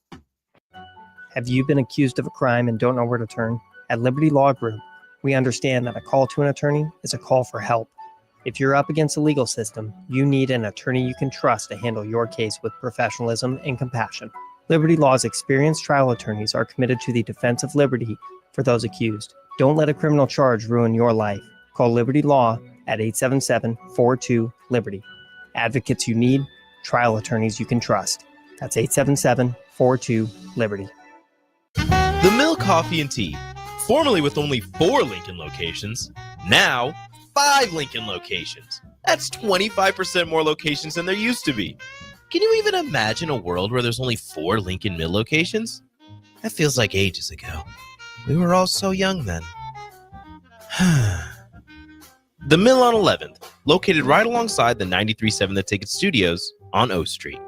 Have you been accused of a crime and don't know where to turn? At Liberty Law Group, we understand that a call to an attorney is a call for help. If you're up against the legal system, you need an attorney you can trust to handle your case with professionalism and compassion. Liberty Law's experienced trial attorneys are committed to the defense of liberty for those accused. Don't let a criminal charge ruin your life. Call Liberty Law at 877-42-LIBERTY. Advocates you need, trial attorneys you can trust. That's 877-42-LIBERTY. The Mill Coffee and Tea, formerly with only 4 Lincoln locations, now 5 Lincoln locations. That's 25% more locations than there used to be. Can you even imagine a world where there's only 4 Lincoln Mill locations? That feels like ages ago. We were all so young then. The Mill on 11th, located right alongside the 93.7 The Ticket Studios on O Street.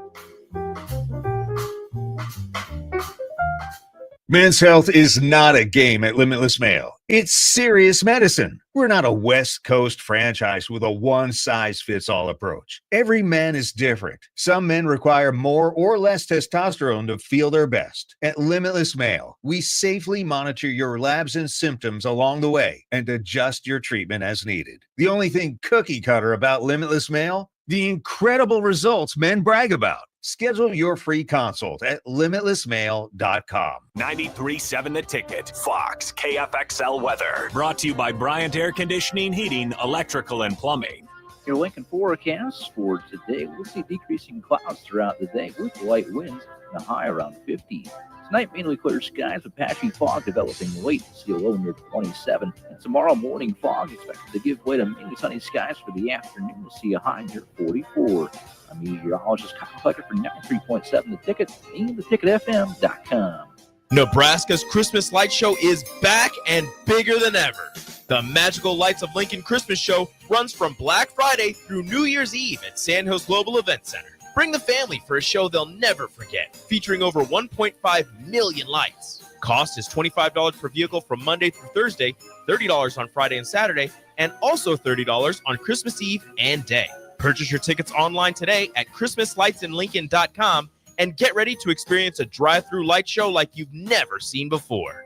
Men's health is not a game at Limitless Mail. It's serious medicine. We're not a West Coast franchise with a one-size-fits-all approach. Every man is different. Some men require more or less testosterone to feel their best. At Limitless Mail, we safely monitor your labs and symptoms along the way and adjust your treatment as needed. The only thing cookie-cutter about Limitless Mail? The incredible results men brag about. Schedule your free consult at limitlessmail.com. 93.7 The Ticket, Fox, KFXL Weather. Brought to you by Bryant Air Conditioning, Heating, Electrical, and Plumbing. Your Lincoln forecast for today, we'll see decreasing clouds throughout the day with light winds and a high around 50. Tonight, mainly clear skies with patchy fog developing late. See a low near 27. And tomorrow morning, fog expected to give way to mainly sunny skies for the afternoon. We'll see a high near 44. I'm meteorologist Kyle Tucker for 93.7 The Ticket and theticketfm.com. Nebraska's Christmas Light Show is back and bigger than ever. The Magical Lights of Lincoln Christmas Show runs from Black Friday through New Year's Eve at Sandhills Global Event Center. Bring the family for a show they'll never forget, featuring over 1.5 million lights. Cost is $25 per vehicle from Monday through Thursday, $30 on Friday and Saturday, and also $30 on Christmas Eve and Day. Purchase your tickets online today at ChristmasLightsInLincoln.com and get ready to experience a drive-through light show like you've never seen before.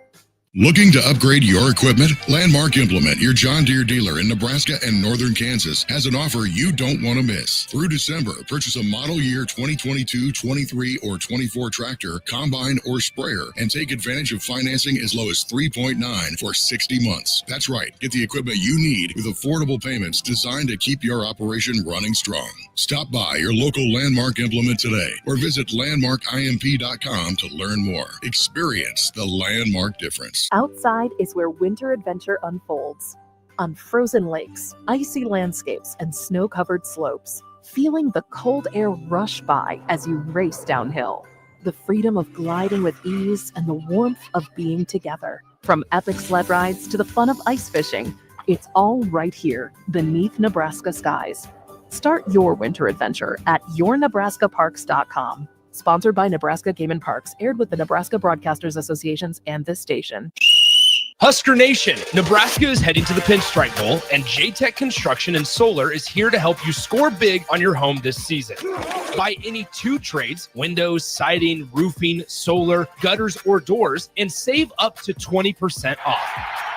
Looking to upgrade your equipment? Landmark Implement, your John Deere dealer in Nebraska and northern Kansas, has an offer you don't want to miss. Through December, purchase a model year 2022, 23, or 24 tractor, combine, or sprayer, and take advantage of financing as low as 3.9 for 60 months. That's right. Get the equipment you need with affordable payments designed to keep your operation running strong. Stop by your local Landmark Implement today or visit landmarkimp.com to learn more. Experience the Landmark difference. Outside is where winter adventure unfolds. On frozen lakes, icy landscapes, and snow-covered slopes. Feeling the cold air rush by as you race downhill. The freedom of gliding with ease and the warmth of being together. From epic sled rides to the fun of ice fishing, it's all right here beneath Nebraska skies. Start your winter adventure at yournebraskaparks.com. Sponsored by Nebraska Game and Parks, aired with the Nebraska Broadcasters Associations and this station. Husker Nation, Nebraska is heading to the Pinstripe Bowl, and J-Tech Construction and Solar is here to help you score big on your home this season. Buy any 2 trades, windows, siding, roofing, solar, gutters, or doors, and save up to 20% off.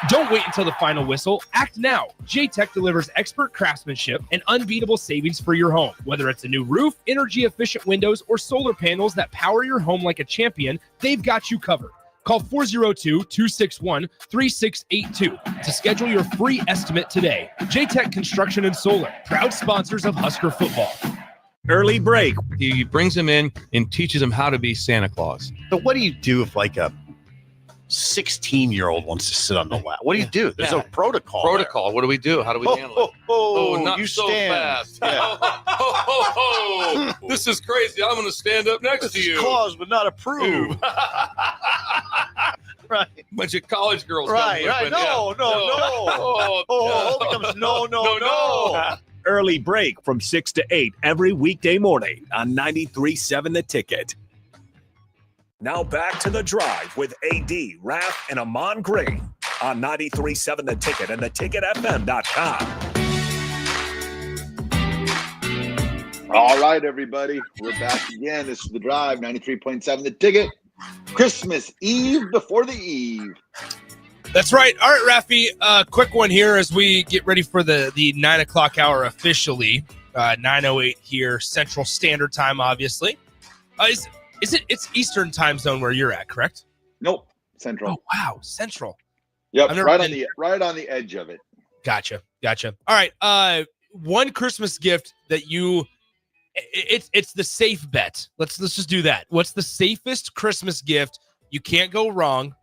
Don't wait until the final whistle. Act now. J-Tech delivers expert craftsmanship and unbeatable savings for your home. Whether it's a new roof, energy-efficient windows, or solar panels that power your home like a champion, they've got you covered. Call 402-261-3682 to schedule your free estimate today. J-Tech Construction and Solar, proud sponsors of Husker football. Early break. He brings him in and teaches him how to be Santa Claus. So what do you do if like a 16-year-old wants to sit on the lap? What do you do? There's a protocol. Protocol. What do we do? How do we handle it? Not you so stand. fast. Yeah. This is crazy. I'm going to stand up next to you. Clause would not approve. Right. Bunch of college girls. Right. No. Oh, becomes no. Early break from 6 to 8 every weekday morning on 93.7 The Ticket. Now back to The Drive with AD, Raff, and Ahman Gray on 93.7 The Ticket and theticketfm.com. All right, everybody. We're back again. This is The Drive, 93.7 The Ticket. Christmas Eve before the Eve. That's right. All right, Raffi, quick one here as we get ready for the 9 o'clock hour officially. 9:08 here, Central Standard Time, obviously. It's Eastern time zone where you're at, correct? Nope, Central. Oh, wow, Central. Yep, right on the edge of it. Gotcha. All right, one Christmas gift that it's the safe bet. Let's just do that. What's the safest Christmas gift? You can't go wrong.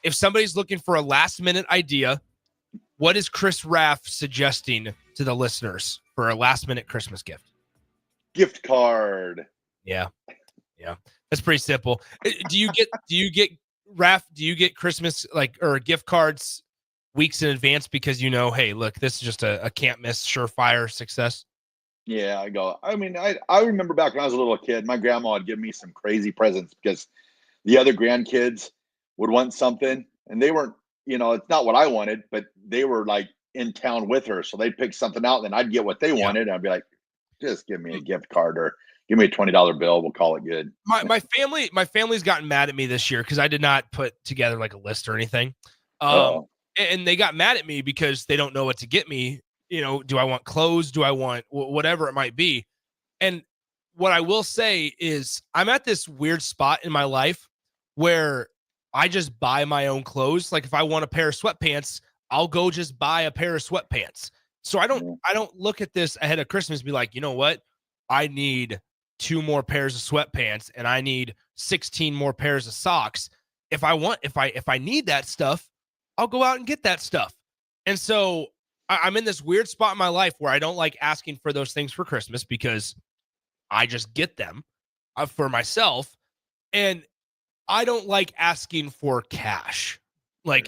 If somebody's looking for a last minute idea, what is Chris Raff suggesting to the listeners for a last minute Christmas gift? Gift card. Yeah. That's pretty simple. Do you get Raff, do you get Christmas or gift cards weeks in advance because hey, look, this is just a can't miss surefire success? Yeah, I remember back when I was a little kid, my grandma would give me some crazy presents because the other grandkids would want something and they weren't, it's not what I wanted, but they were like in town with her. So they'd pick something out and then I'd get what they wanted. And I'd be like, just give me a gift card or give me a $20 bill. We'll call it good. My family's gotten mad at me this year because I did not put together like a list or anything. And they got mad at me because they don't know what to get me. Do I want clothes? Do I want whatever it might be? And what I will say is I'm at this weird spot in my life where I just buy my own clothes. Like if I want a pair of sweatpants, I'll go just buy a pair of sweatpants. So I don't look at this ahead of Christmas and be like, you know what? I need 2 more pairs of sweatpants and I need 16 more pairs of socks. If I need that stuff, I'll go out and get that stuff. And so I'm in this weird spot in my life where I don't like asking for those things for Christmas because I just get them for myself. And I don't like asking for cash. I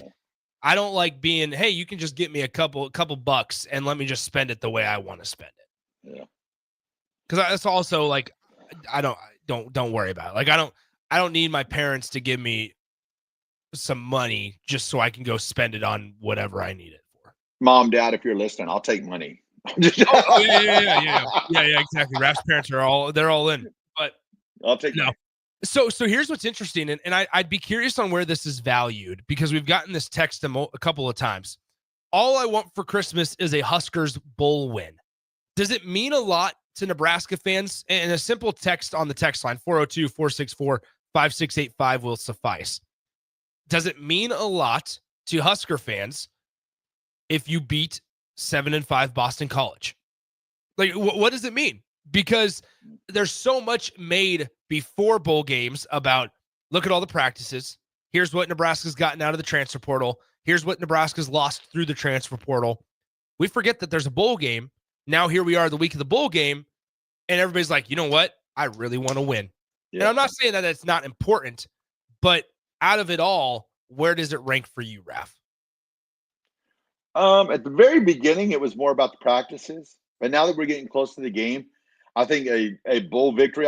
don't like being, hey, you can just get me a couple bucks and let me just spend it the way I want to spend it. Yeah. Because that's also I don't worry about it. I don't need my parents to give me some money just so I can go spend it on whatever I need it for. Mom, Dad, if you're listening, I'll take money. Yeah, exactly. Raff's parents they're all in, but I'll take money. So here's what's interesting, and I'd be curious on where this is valued because we've gotten this text a couple of times. All I want for Christmas is a Huskers bowl win. Does it mean a lot to Nebraska fans? And a simple text on the text line, 402-464-5685 will suffice. Does it mean a lot to Husker fans if you beat 7-5 Boston College? What does it mean? Because there's so much made before bowl games about, look at all the practices. Here's what Nebraska's gotten out of the transfer portal. Here's what Nebraska's lost through the transfer portal. We forget that there's a bowl game. Now here we are the week of the bowl game, and everybody's like, you know what? I really want to win. Yeah. And I'm not saying that it's not important, but out of it all, where does it rank for you, Raff? At the very beginning, it was more about the practices. But now that we're getting close to the game, I think a bowl victory,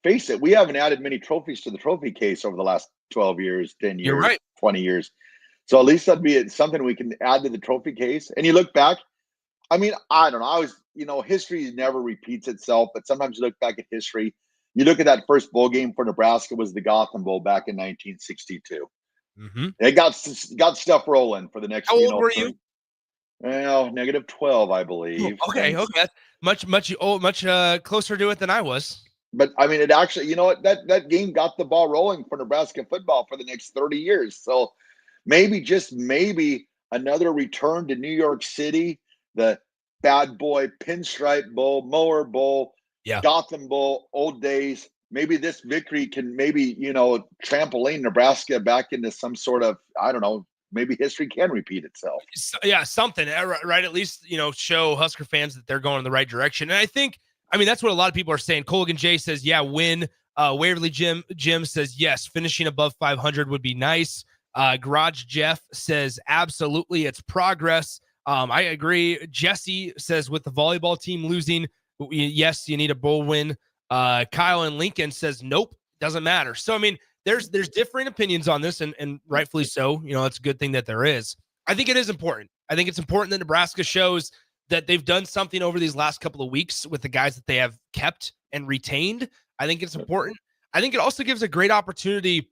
face it, we haven't added many trophies to the trophy case over the last 12 years, 10 years, You're right. 20 years. So at least that'd be something we can add to the trophy case. And you look back, I mean, I don't know. I was, history never repeats itself, but sometimes you look back at history. You look at that first bowl game for Nebraska was the Gotham Bowl back in 1962. Mm-hmm. They got stuff rolling for the next. How old were you? Well, -12, I believe. Okay. That's much closer to it than I was. But I mean, it actually, that game got the ball rolling for Nebraska football for the next 30 years. So just maybe another return to New York City, the Bad Boy Pinstripe Bowl, Mower Bowl, Gotham Bowl, old days. Maybe this victory can trampoline Nebraska back into some sort of, I don't know, maybe history can repeat itself. Yeah, something, right? At least, show Husker fans that they're going in the right direction. And that's what a lot of people are saying. Colgan J says, yeah, win. Waverly Jim says, yes, finishing above 500 would be nice. Garage Jeff says, absolutely, it's progress. I agree. Jesse says, with the volleyball team losing, yes, you need a bowl win. Kyle and Lincoln says, nope, doesn't matter. So, there's different opinions on this, and rightfully so. It's a good thing that there is. I think it is important. I think it's important that Nebraska shows that they've done something over these last couple of weeks with the guys that they have kept and retained. I think it's important. I think it also gives a great opportunity,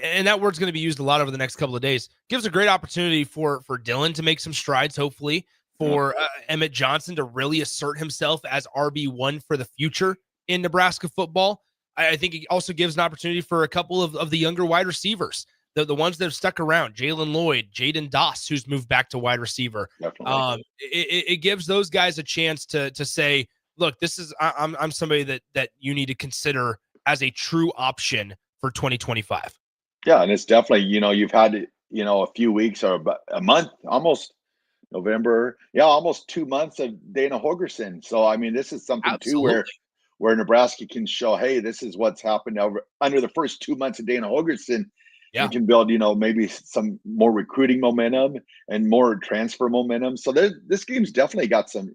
and that word's going to be used a lot over the next couple of days, gives a great opportunity for Dylan to make some strides, hopefully, for Emmett Johnson to really assert himself as RB1 for the future in Nebraska football. I think it also gives an opportunity for a couple of the younger wide receivers, the ones that have stuck around, Jalen Lloyd, Jaden Doss, who's moved back to wide receiver. It gives those guys a chance to say, look, I'm somebody that you need to consider as a true option for 2025. Yeah, and it's definitely, you've had, a few weeks or about a month, almost November. Yeah, almost 2 months of Dana Holgorsen. So, this is something too where Nebraska can show, hey, this is what's happened under the first 2 months of Dana Holgorsen. Yeah. You can build, maybe some more recruiting momentum and more transfer momentum. So this game's definitely got some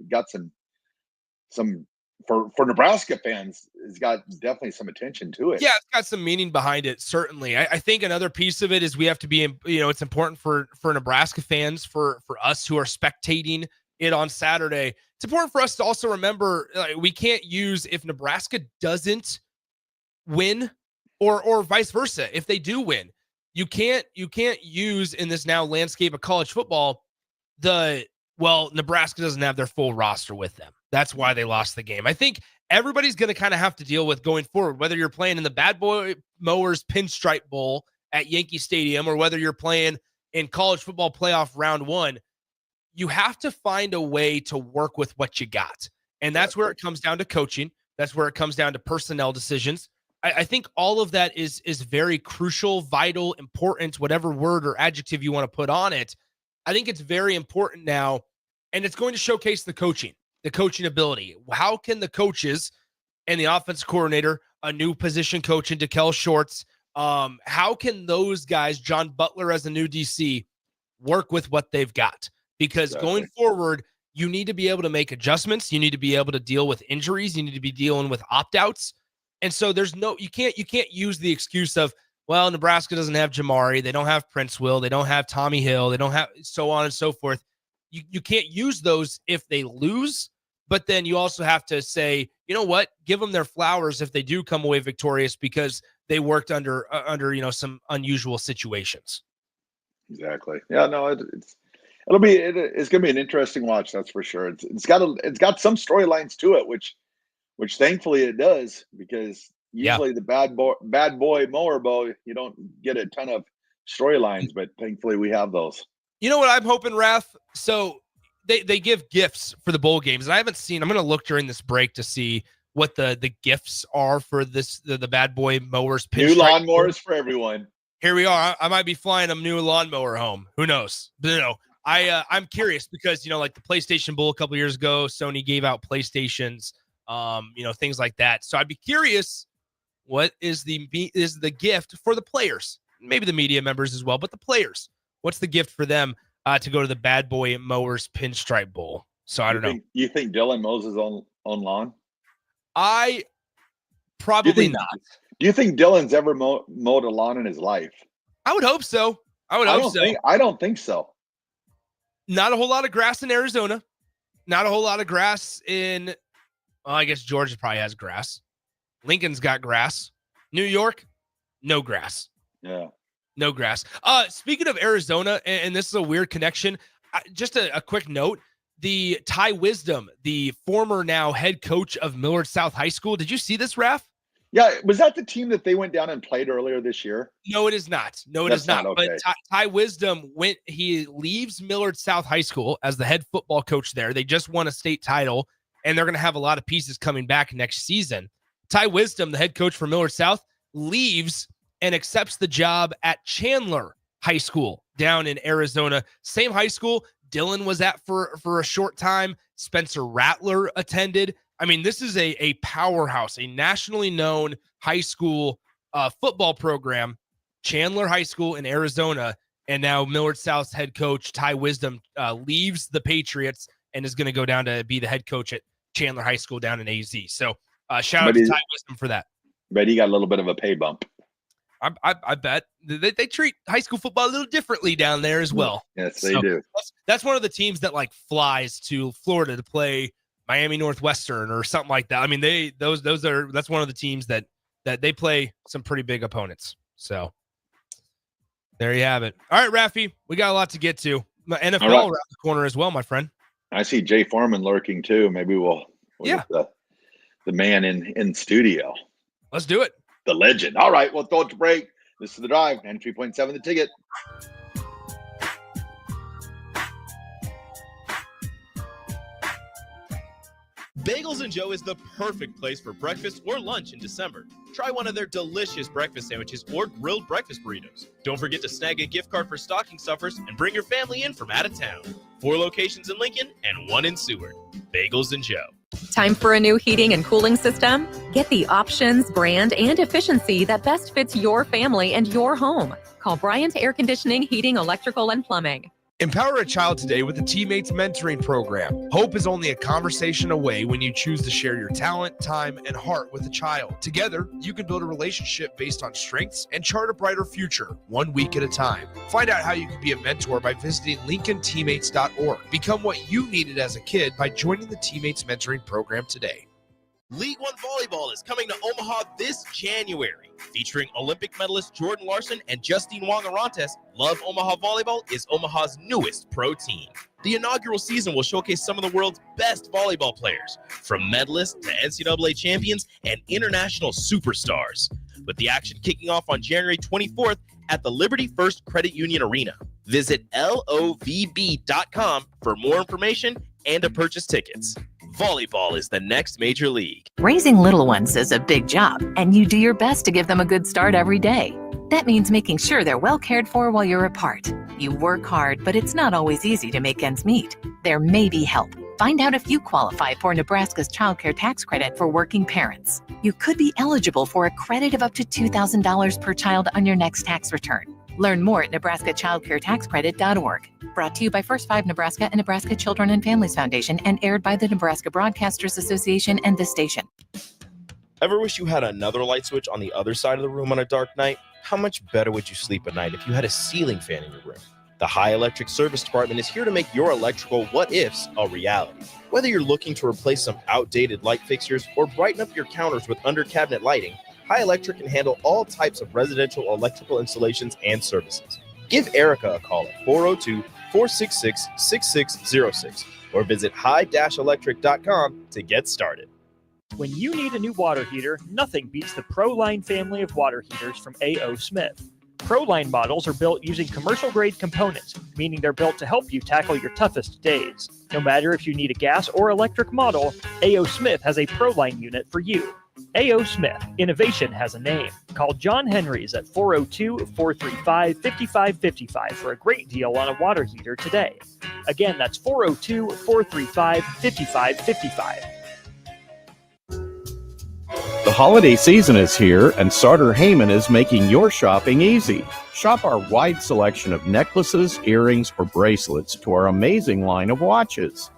for Nebraska fans, it's got definitely some attention to it. Yeah, it's got some meaning behind it, certainly. I think another piece of it is we have to be, it's important for Nebraska fans, for us who are spectating it on Saturday. It's important for us to also remember we can't use, if Nebraska doesn't win or vice versa, if they do win, you can't use in this now landscape of college football Nebraska doesn't have their full roster with them. That's why they lost the game. I think everybody's going to kind of have to deal with going forward, whether you're playing in the Bad Boy Mowers Pinstripe Bowl at Yankee Stadium or whether you're playing in college football playoff round 1, you have to find a way to work with what you got. And that's where it comes down to coaching. That's where it comes down to personnel decisions. I think all of that is very crucial, vital, important, whatever word or adjective you want to put on it. I think it's very important now, and it's going to showcase the coaching ability. How can the coaches and the offensive coordinator, a new position coach in DeKel Shorts, how can those guys, John Butler as a new DC, work with what they've got? Because going forward, you need to be able to make adjustments. You need to be able to deal with injuries. You need to be dealing with opt-outs. And so you can't use the excuse of, well, Nebraska doesn't have Jamari. They don't have Prince Will. They don't have Tommy Hill. They don't have so on and so forth. You can't use those if they lose, but then you also have to say, you know what, give them their flowers if they do come away victorious because they worked under some unusual situations. Exactly. Yeah, no, it's going to be an interesting watch. That's for sure. It's got some storylines to it, which thankfully it does, because usually the bad boy mower bow, you don't get a ton of storylines, but thankfully we have those. You know what I'm hoping, Raff? So they give gifts for the bowl games, and I haven't seen. I'm going to look during this break to see what the gifts are for the bad boy mowers. New lawnmowers for everyone. Here we are. I might be flying a new lawnmower home. Who knows? But I'm curious because like the PlayStation Bowl a couple years ago, Sony gave out PlayStations, things like that. So I'd be curious, what is the gift for the players? Maybe the media members as well, but the players. What's the gift for them to go to the Bad Boy Mowers Pinstripe Bowl? So I don't know. You think Dylan mows his own lawn? I probably not. Do you think Dylan's ever mowed a lawn in his life? I would hope so. I would hope so. I don't think so. Not a whole lot of grass in Arizona. Not a whole lot of grass in, well, I guess Georgia probably has grass. Lincoln's got grass. New York, no grass. Yeah. No grass. Speaking of Arizona, and this is a weird connection, just a quick note. The Ty Wisdom, the former now head coach of Millard South High School. Did you see this, Raff? Yeah. Was that the team that they went down and played earlier this year? No, it is not. No, it is not. Okay. But Ty Wisdom he leaves Millard South High School as the head football coach there. They just won a state title, and they're going to have a lot of pieces coming back next season. Ty Wisdom, the head coach for Millard South, leaves and accepts the job at Chandler High School down in Arizona. Same high school Dylan was at for a short time. Spencer Rattler attended. I mean, this is a powerhouse, a nationally known high school football program, Chandler High School in Arizona. And now Millard South's head coach, Ty Wisdom, leaves the Patriots and is going to go down to be the head coach at Chandler High School down in AZ. So shout out to Ty Wisdom for that. Bet he got a little bit of a pay bump. I bet they treat high school football a little differerly down there as well. Yes, they do. That's one of the teams that like flies to Florida to play Miami Northwestern or something like that. I mean, that's one of the teams that they play some pretty big opponents. So there you have it. All right, Raffy, we got a lot to get to. NFL around the corner as well, my friend. I see Jay Foreman lurking too. Maybe we'll get the man in studio. Let's do it. The legend. All right, we'll throw it to break. This is The Drive, 93.7 The Ticket. Bagels & Joe is the perfect place for breakfast or lunch in December. Try one of their delicious breakfast sandwiches or grilled breakfast burritos. Don't forget to snag a gift card for stocking stuffers and bring your family in from out of town. 4 locations in Lincoln and 1 in Seward. Bagels & Joe. Time for a new heating and cooling system? Get the options, brand, and efficiency that best fits your family and your home. Call Bryant Air Conditioning, Heating, Electrical, and Plumbing. Empower a child today with the Teammates Mentoring Program. Hope is only a conversation away when you choose to share your talent, time, and heart with a child. Together, you can build a relationship based on strengths and chart a brighter future, 1 week at a time. Find out how you can be a mentor by visiting LincolnTeammates.org. Become what you needed as a kid by joining the Teammates Mentoring Program today. League One Volleyball is coming to Omaha this January. Featuring Olympic medalist Jordan Larson and Justine Wong-Arantes, Love Omaha Volleyball is Omaha's newest pro team. The inaugural season will showcase some of the world's best volleyball players, from medalists to NCAA champions and international superstars. With the action kicking off on January 24th at the Liberty First Credit Union Arena. Visit lovb.com for more information and to purchase tickets. Volleyball is the next major league. Raising little ones is a big job, and you do your best to give them a good start every day. That means making sure they're well cared for while you're apart. You work hard, but it's not always easy to make ends meet. There may be help. Find out if you qualify for Nebraska's Child Care Tax Credit for working parents. You could be eligible for a credit of up to $2,000 per child on your next tax return. Learn more at nebraskachildcaretaxcredit.org. Brought to you by First 5 Nebraska and Nebraska Children and Families Foundation and aired by the Nebraska Broadcasters Association and this station. Ever wish you had another light switch on the other side of the room on a dark night? How much better would you sleep at night if you had a ceiling fan in your room? The High Electric Service Department is here to make your electrical what-ifs a reality. Whether you're looking to replace some outdated light fixtures or brighten up your counters with under-cabinet lighting, High Electric can handle all types of residential electrical installations and services. Give Erica a call at 402-466-6606 or visit high-electric.com to get started. When you need a new water heater, nothing beats the ProLine family of water heaters from A.O. Smith. ProLine models are built using commercial-grade components, meaning they're built to help you tackle your toughest days. No matter if you need a gas or electric model, A.O. Smith has a ProLine unit for you. A.O. Smith, innovation has a name. Call John Henrys at 402-435-5555 for a great deal on a water heater today. Again, that's 402-435-5555. The holiday season is here, and Sartor Heyman is making your shopping easy. Shop our wide selection of necklaces, earrings, or bracelets to our amazing line of watches.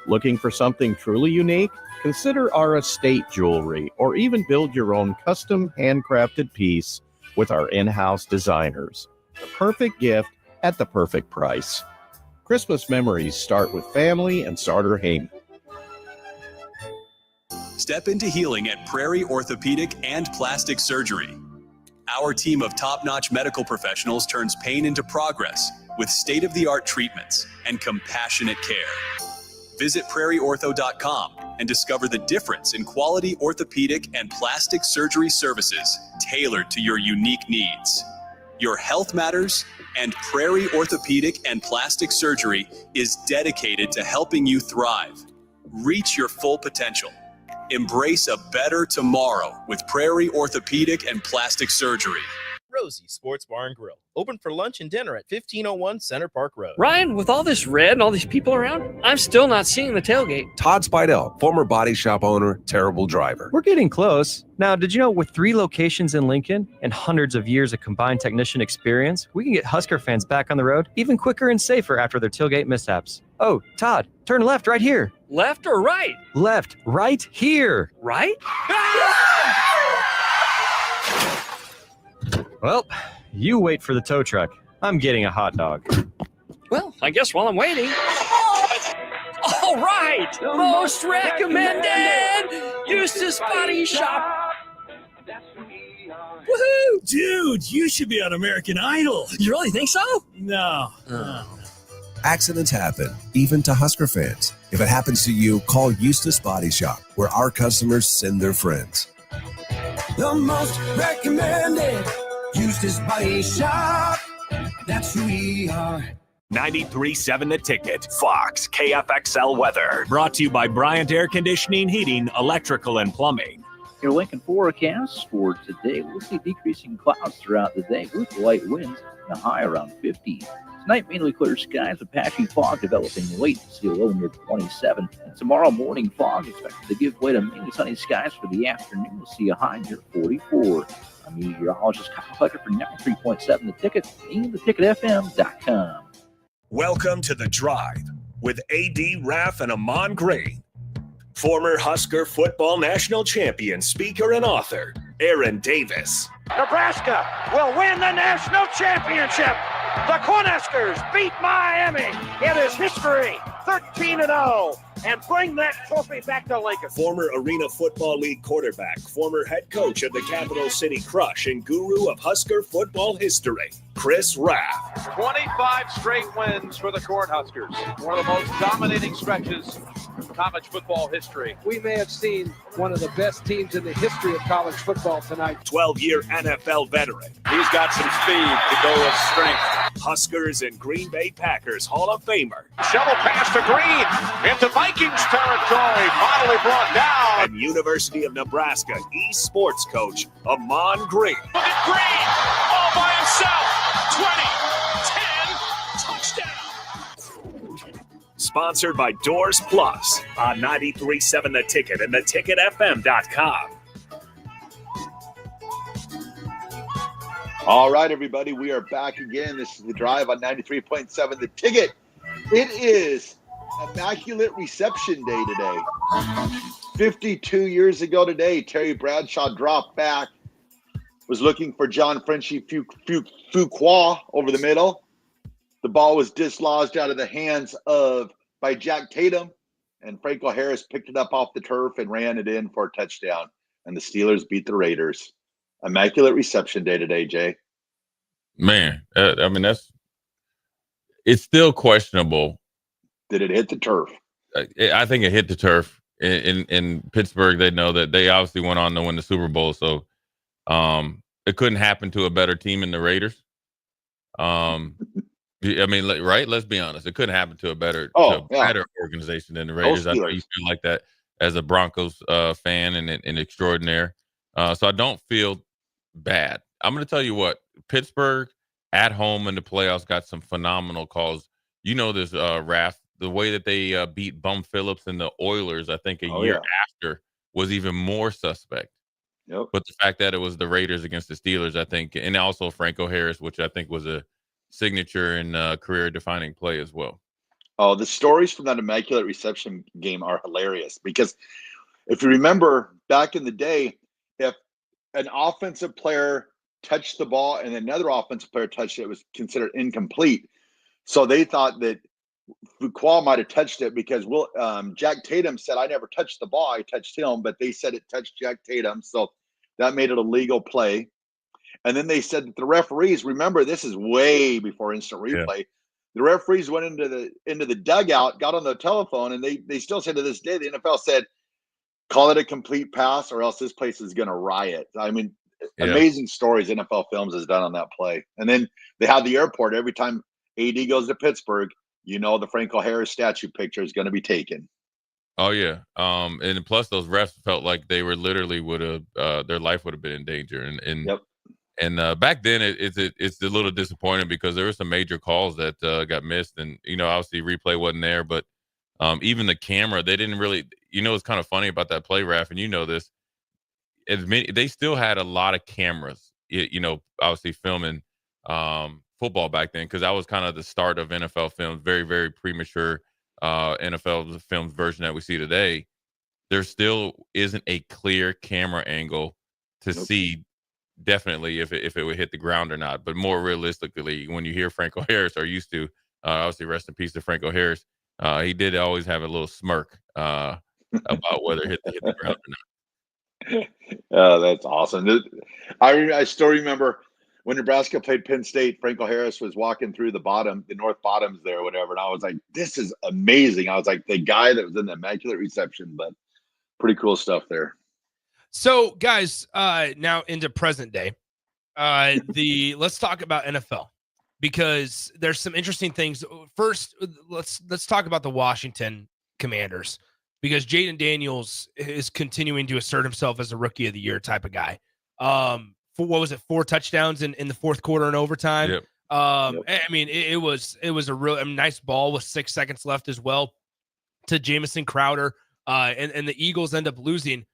Looking for something truly unique? Consider our estate jewelry, or even build your own custom handcrafted piece with our in-house designers. The perfect gift at the perfect price. Christmas memories start with family and Sartor Haim. Step into healing at Prairie Orthopedic and Plastic Surgery. Our team of top-notch medical professionals turns pain into progress with state-of-the-art treatments and compassionate care. Visit prairieortho.com and discover the difference in quality orthopedic and plastic surgery services tailored to your unique needs. Your health matters, and Prairie Orthopedic and Plastic Surgery is dedicated to helping you thrive. Reach your full potential. Embrace a better tomorrow with Prairie Orthopedic and Plastic Surgery. Rosie Sports Bar and Grill, open for lunch and dinner at 1501 Center Park Road. Ryan, with all this red and all these people around, I'm still not seeing the tailgate. Todd Spidell, former body shop owner, terrible driver. We're getting close. Now, did you know with 3 locations in Lincoln and hundreds of years of combined technician experience, we can get Husker fans back on the road even quicker and safer after their tailgate mishaps? Oh, Todd, turn left right here. Left or right? Left, right here. Right? Well, you wait for the tow truck. I'm getting a hot dog. Well, I guess while I'm waiting. All right! Most recommended! Eustace Body Shop! Woohoo! Dude, you should be on American Idol. You really think so? No. Accidents happen, even to Husker fans. If it happens to you, call Eustace Body Shop, where our customers send their friends. The most recommended Eustace Body Shop. That's who we are. 93.7 The Ticket, Fox, KFXL weather. Brought to you by Bryant Air Conditioning, Heating, Electrical, and Plumbing. Your Lincoln forecast for today, we'll see decreasing clouds throughout the day with light winds and a high around 50. Tonight, mainly clear skies with patchy fog developing late. See a low near 27. And tomorrow morning, fog expected to give way to mainly sunny skies for the afternoon. We'll see a high near 44. I'm meteorologist Kyle Plecker for 93.7 The Ticket and theticketfm.com. Welcome to The Drive with A.D. Raff and Ahman Green. Former Husker football national champion, speaker, and author, Aaron Davis. Nebraska will win the national championship. The Cornhuskers beat Miami. It is history, 13-0, and bring that trophy back to Lincoln. Former Arena Football League quarterback, former head coach of the Capital City Crush, and guru of Husker football history, Chris Raff. 25 straight wins for the Cornhuskers. One of the most dominating stretches in college football history. We may have seen one of the best teams in the history of college football tonight. 12-year NFL veteran. He's got some speed to go with strength. Huskers and Green Bay Packers Hall of Famer. Shovel pass to Green into Vikings territory. Finally brought down. And University of Nebraska eSports coach, Ahman Green. Look at Green all by himself. 20, 10, touchdown. Sponsored by Doors Plus on 93.7 The Ticket and theticketfm.com. All right, everybody, we are back again. This is The Drive on 93.7 The Ticket. It is Immaculate Reception Day today. 52 years ago today, Terry Bradshaw dropped back, was looking for John Frenchie Fuqua over the middle. The ball was dislodged out of the hands by Jack Tatum, and Franco Harris picked it up off the turf and ran it in for a touchdown. And the Steelers beat the Raiders. Immaculate Reception Day today, Jay. Man, I mean, it's still questionable. Did it hit the turf? I think it hit the turf. In Pittsburgh, they know that they obviously went on to win the Super Bowl, so it couldn't happen to a better team in the Raiders. I mean, right? Let's be honest. It couldn't happen to a better organization than the Raiders. I know you feel like that as a Broncos fan and extraordinaire. So I don't feel bad. I'm going to tell you what, Pittsburgh at home in the playoffs got some phenomenal calls. You know this, Raff, the way that they beat Bum Phillips and the Oilers, I think a year after, was even more suspect. Yep. But the fact that it was the Raiders against the Steelers, I think, and also Franco Harris, which I think was a signature and career-defining play as well. Oh, the stories from that Immaculate Reception game are hilarious because if you remember back in the day, if an offensive player touched the ball and another offensive player touched it, it was considered incomplete. So they thought that Fuqua might have touched it because Jack Tatum said, I never touched the ball. I touched him, but they said it touched Jack Tatum. So that made it a legal play. And then they said that the referees, remember, this is way before instant replay. Yeah. The referees went into the dugout, got on the telephone, and they still say to this day, the NFL said, call it a complete pass or else this place is going to riot. I mean, amazing stories NFL Films has done on that play. And then they have the airport. Every time AD goes to Pittsburgh, the Franco Harris statue picture is going to be taken. Oh yeah. And plus those refs felt like they were literally their life would have been in danger. And back then it's a little disappointing because there were some major calls that got missed, and obviously replay wasn't there, but even the camera, they didn't really. It's kind of funny about that play, Raff, and this. They still had a lot of cameras, obviously filming football back then, because that was kind of the start of NFL Films, very, very premature NFL Films version that we see today. There still isn't a clear camera angle to see definitely if it would hit the ground or not. But more realistically, when you hear Franco Harris, or used to, obviously rest in peace to Franco Harris, he did always have a little smirk about whether it hit the ground or not. Oh, that's awesome. I still remember when Nebraska played Penn State, Franco Harris was walking through the North Bottoms there, or whatever. And I was like, this is amazing. I was like, the guy that was in the Immaculate Reception, but pretty cool stuff there. So guys, now into present day, let's talk about NFL, because there's some interesting things. First, let's talk about the Washington Commanders, because Jaden Daniels is continuing to assert himself as a rookie of the year type of guy. What was it? 4 touchdowns in the fourth quarter and overtime. Yep. I mean, it was a real nice ball with 6 seconds left as well to Jamison Crowder. And the Eagles end up losing.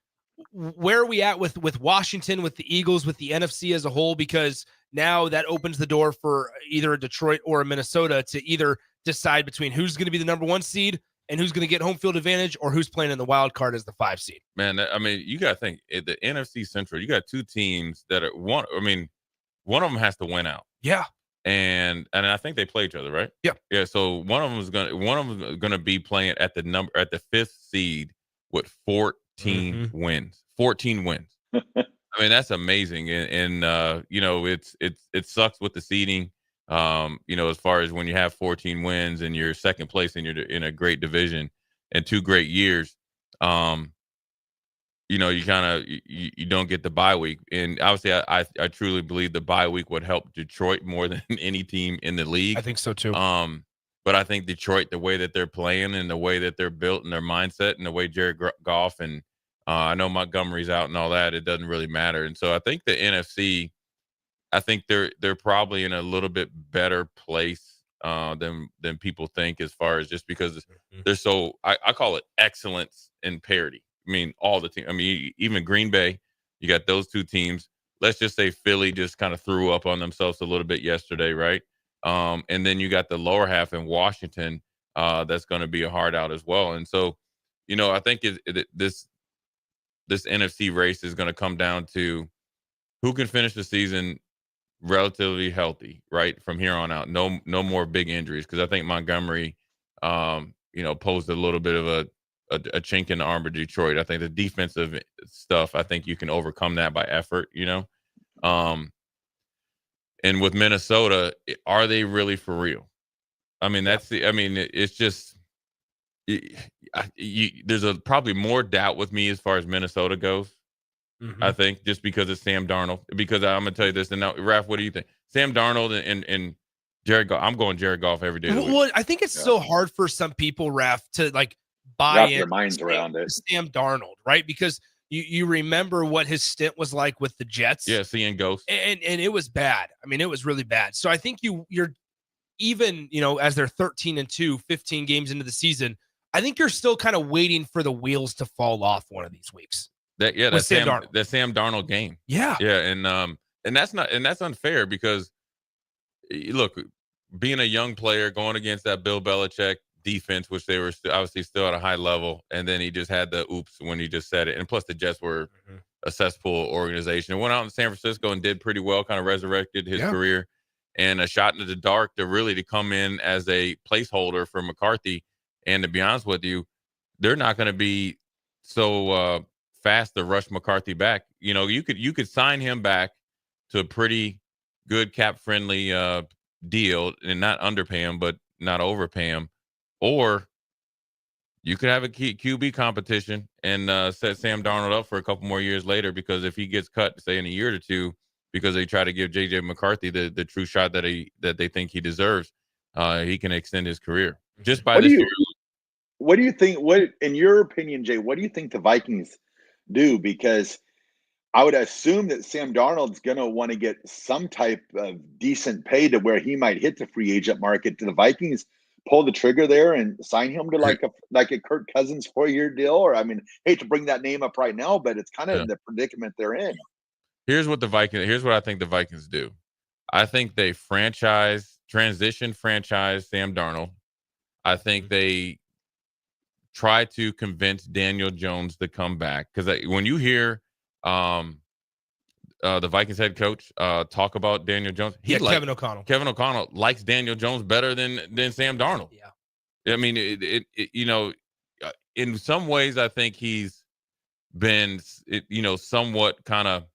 Where are we at with Washington, with the Eagles, with the NFC as a whole? Because now that opens the door for either a Detroit or a Minnesota to either decide between who's going to be the number 1 seed and who's going to get home field advantage, or who's playing in the wild card as the 5 seed. Man, I mean, you got to think the NFC Central. You got 2 teams that are one. I mean, one of them has to win out. Yeah, and I think they play each other, right? Yeah. So one of them is going to be playing at the 5th seed with 14 wins. 14 wins. I mean, that's amazing, and it sucks with the seeding. As far as when you have 14 wins and you're second place and you're in a great division and 2 great years, you don't get the bye week. And obviously I truly believe the bye week would help Detroit more than any team in the league. I think so too. But I think Detroit, the way that they're playing and the way that they're built and their mindset and the way Jared Goff and I know Montgomery's out and all that, it doesn't really matter. And so I think the NFC, I think they're probably in a little bit better place than people think, as far as just because they're so, I call it excellence and parity. I mean, all the teams. I mean, even Green Bay, you got those 2 teams. Let's just say Philly just kind of threw up on themselves a little bit yesterday, right? And then you got the lower half in Washington that's going to be a hard out as well. And so, I think this NFC race is going to come down to who can finish the season relatively healthy, right, from here on out. No more big injuries, because I think Montgomery, posed a little bit of a chink in the armor of Detroit. I think the defensive stuff, I think you can overcome that by effort, And with Minnesota, are they really for real? I mean, it's just there's probably more doubt with me as far as Minnesota goes. I think just because it's Sam Darnold. Because I'm gonna tell you this, and now, Raff, what do you think? Sam Darnold and Jared Goff. I'm going Jared Goff every day. Well, I think it's so hard for some people, Raff, to buy their minds around it. Sam Darnold, right? Because you remember what his stint was like with the Jets. Yeah, seeing ghosts. And it was bad. I mean, it was really bad. So I think you're even, as they're 13-2, 15 games into the season, I think you're still kind of waiting for the wheels to fall off one of these weeks. That Sam Darnold game. Yeah. Yeah, and that's unfair, because look, being a young player going against that Bill Belichick defense, which they were obviously still at a high level, and then he just had the oops when he just said it. And plus the Jets were a cesspool organization. Went out in San Francisco and did pretty well, kind of resurrected his career. and a shot into the dark to come in as a placeholder for McCarthy. And to be honest with you, they're not going to be so fast to rush McCarthy back. You could sign him back to a pretty good cap friendly deal and not underpay him, but not overpay him, or you could have a QB competition and set Sam Darnold up for a couple more years later, because if he gets cut, say in a year or two, because they try to give JJ McCarthy the true shot that they think he deserves, he can extend his career just by this year. What do you think? What, in your opinion, Jay? What do you think the Vikings do? Because I would assume that Sam Darnold's going to want to get some type of decent pay to where he might hit the free agent market. Do the Vikings pull the trigger there and sign him to like a Kirk Cousins 4-year deal? Or, I mean, hate to bring that name up right now, but it's kind of the predicament they're in. Here's what I think the Vikings do. I think they transition franchise Sam Darnold. I think they try to convince Daniel Jones to come back, because when you hear the Vikings head coach talk about Daniel Jones, Kevin O'Connell. Kevin O'Connell likes Daniel Jones better than Sam Darnold. Yeah, I mean, in some ways, I think he's been, somewhat kind of,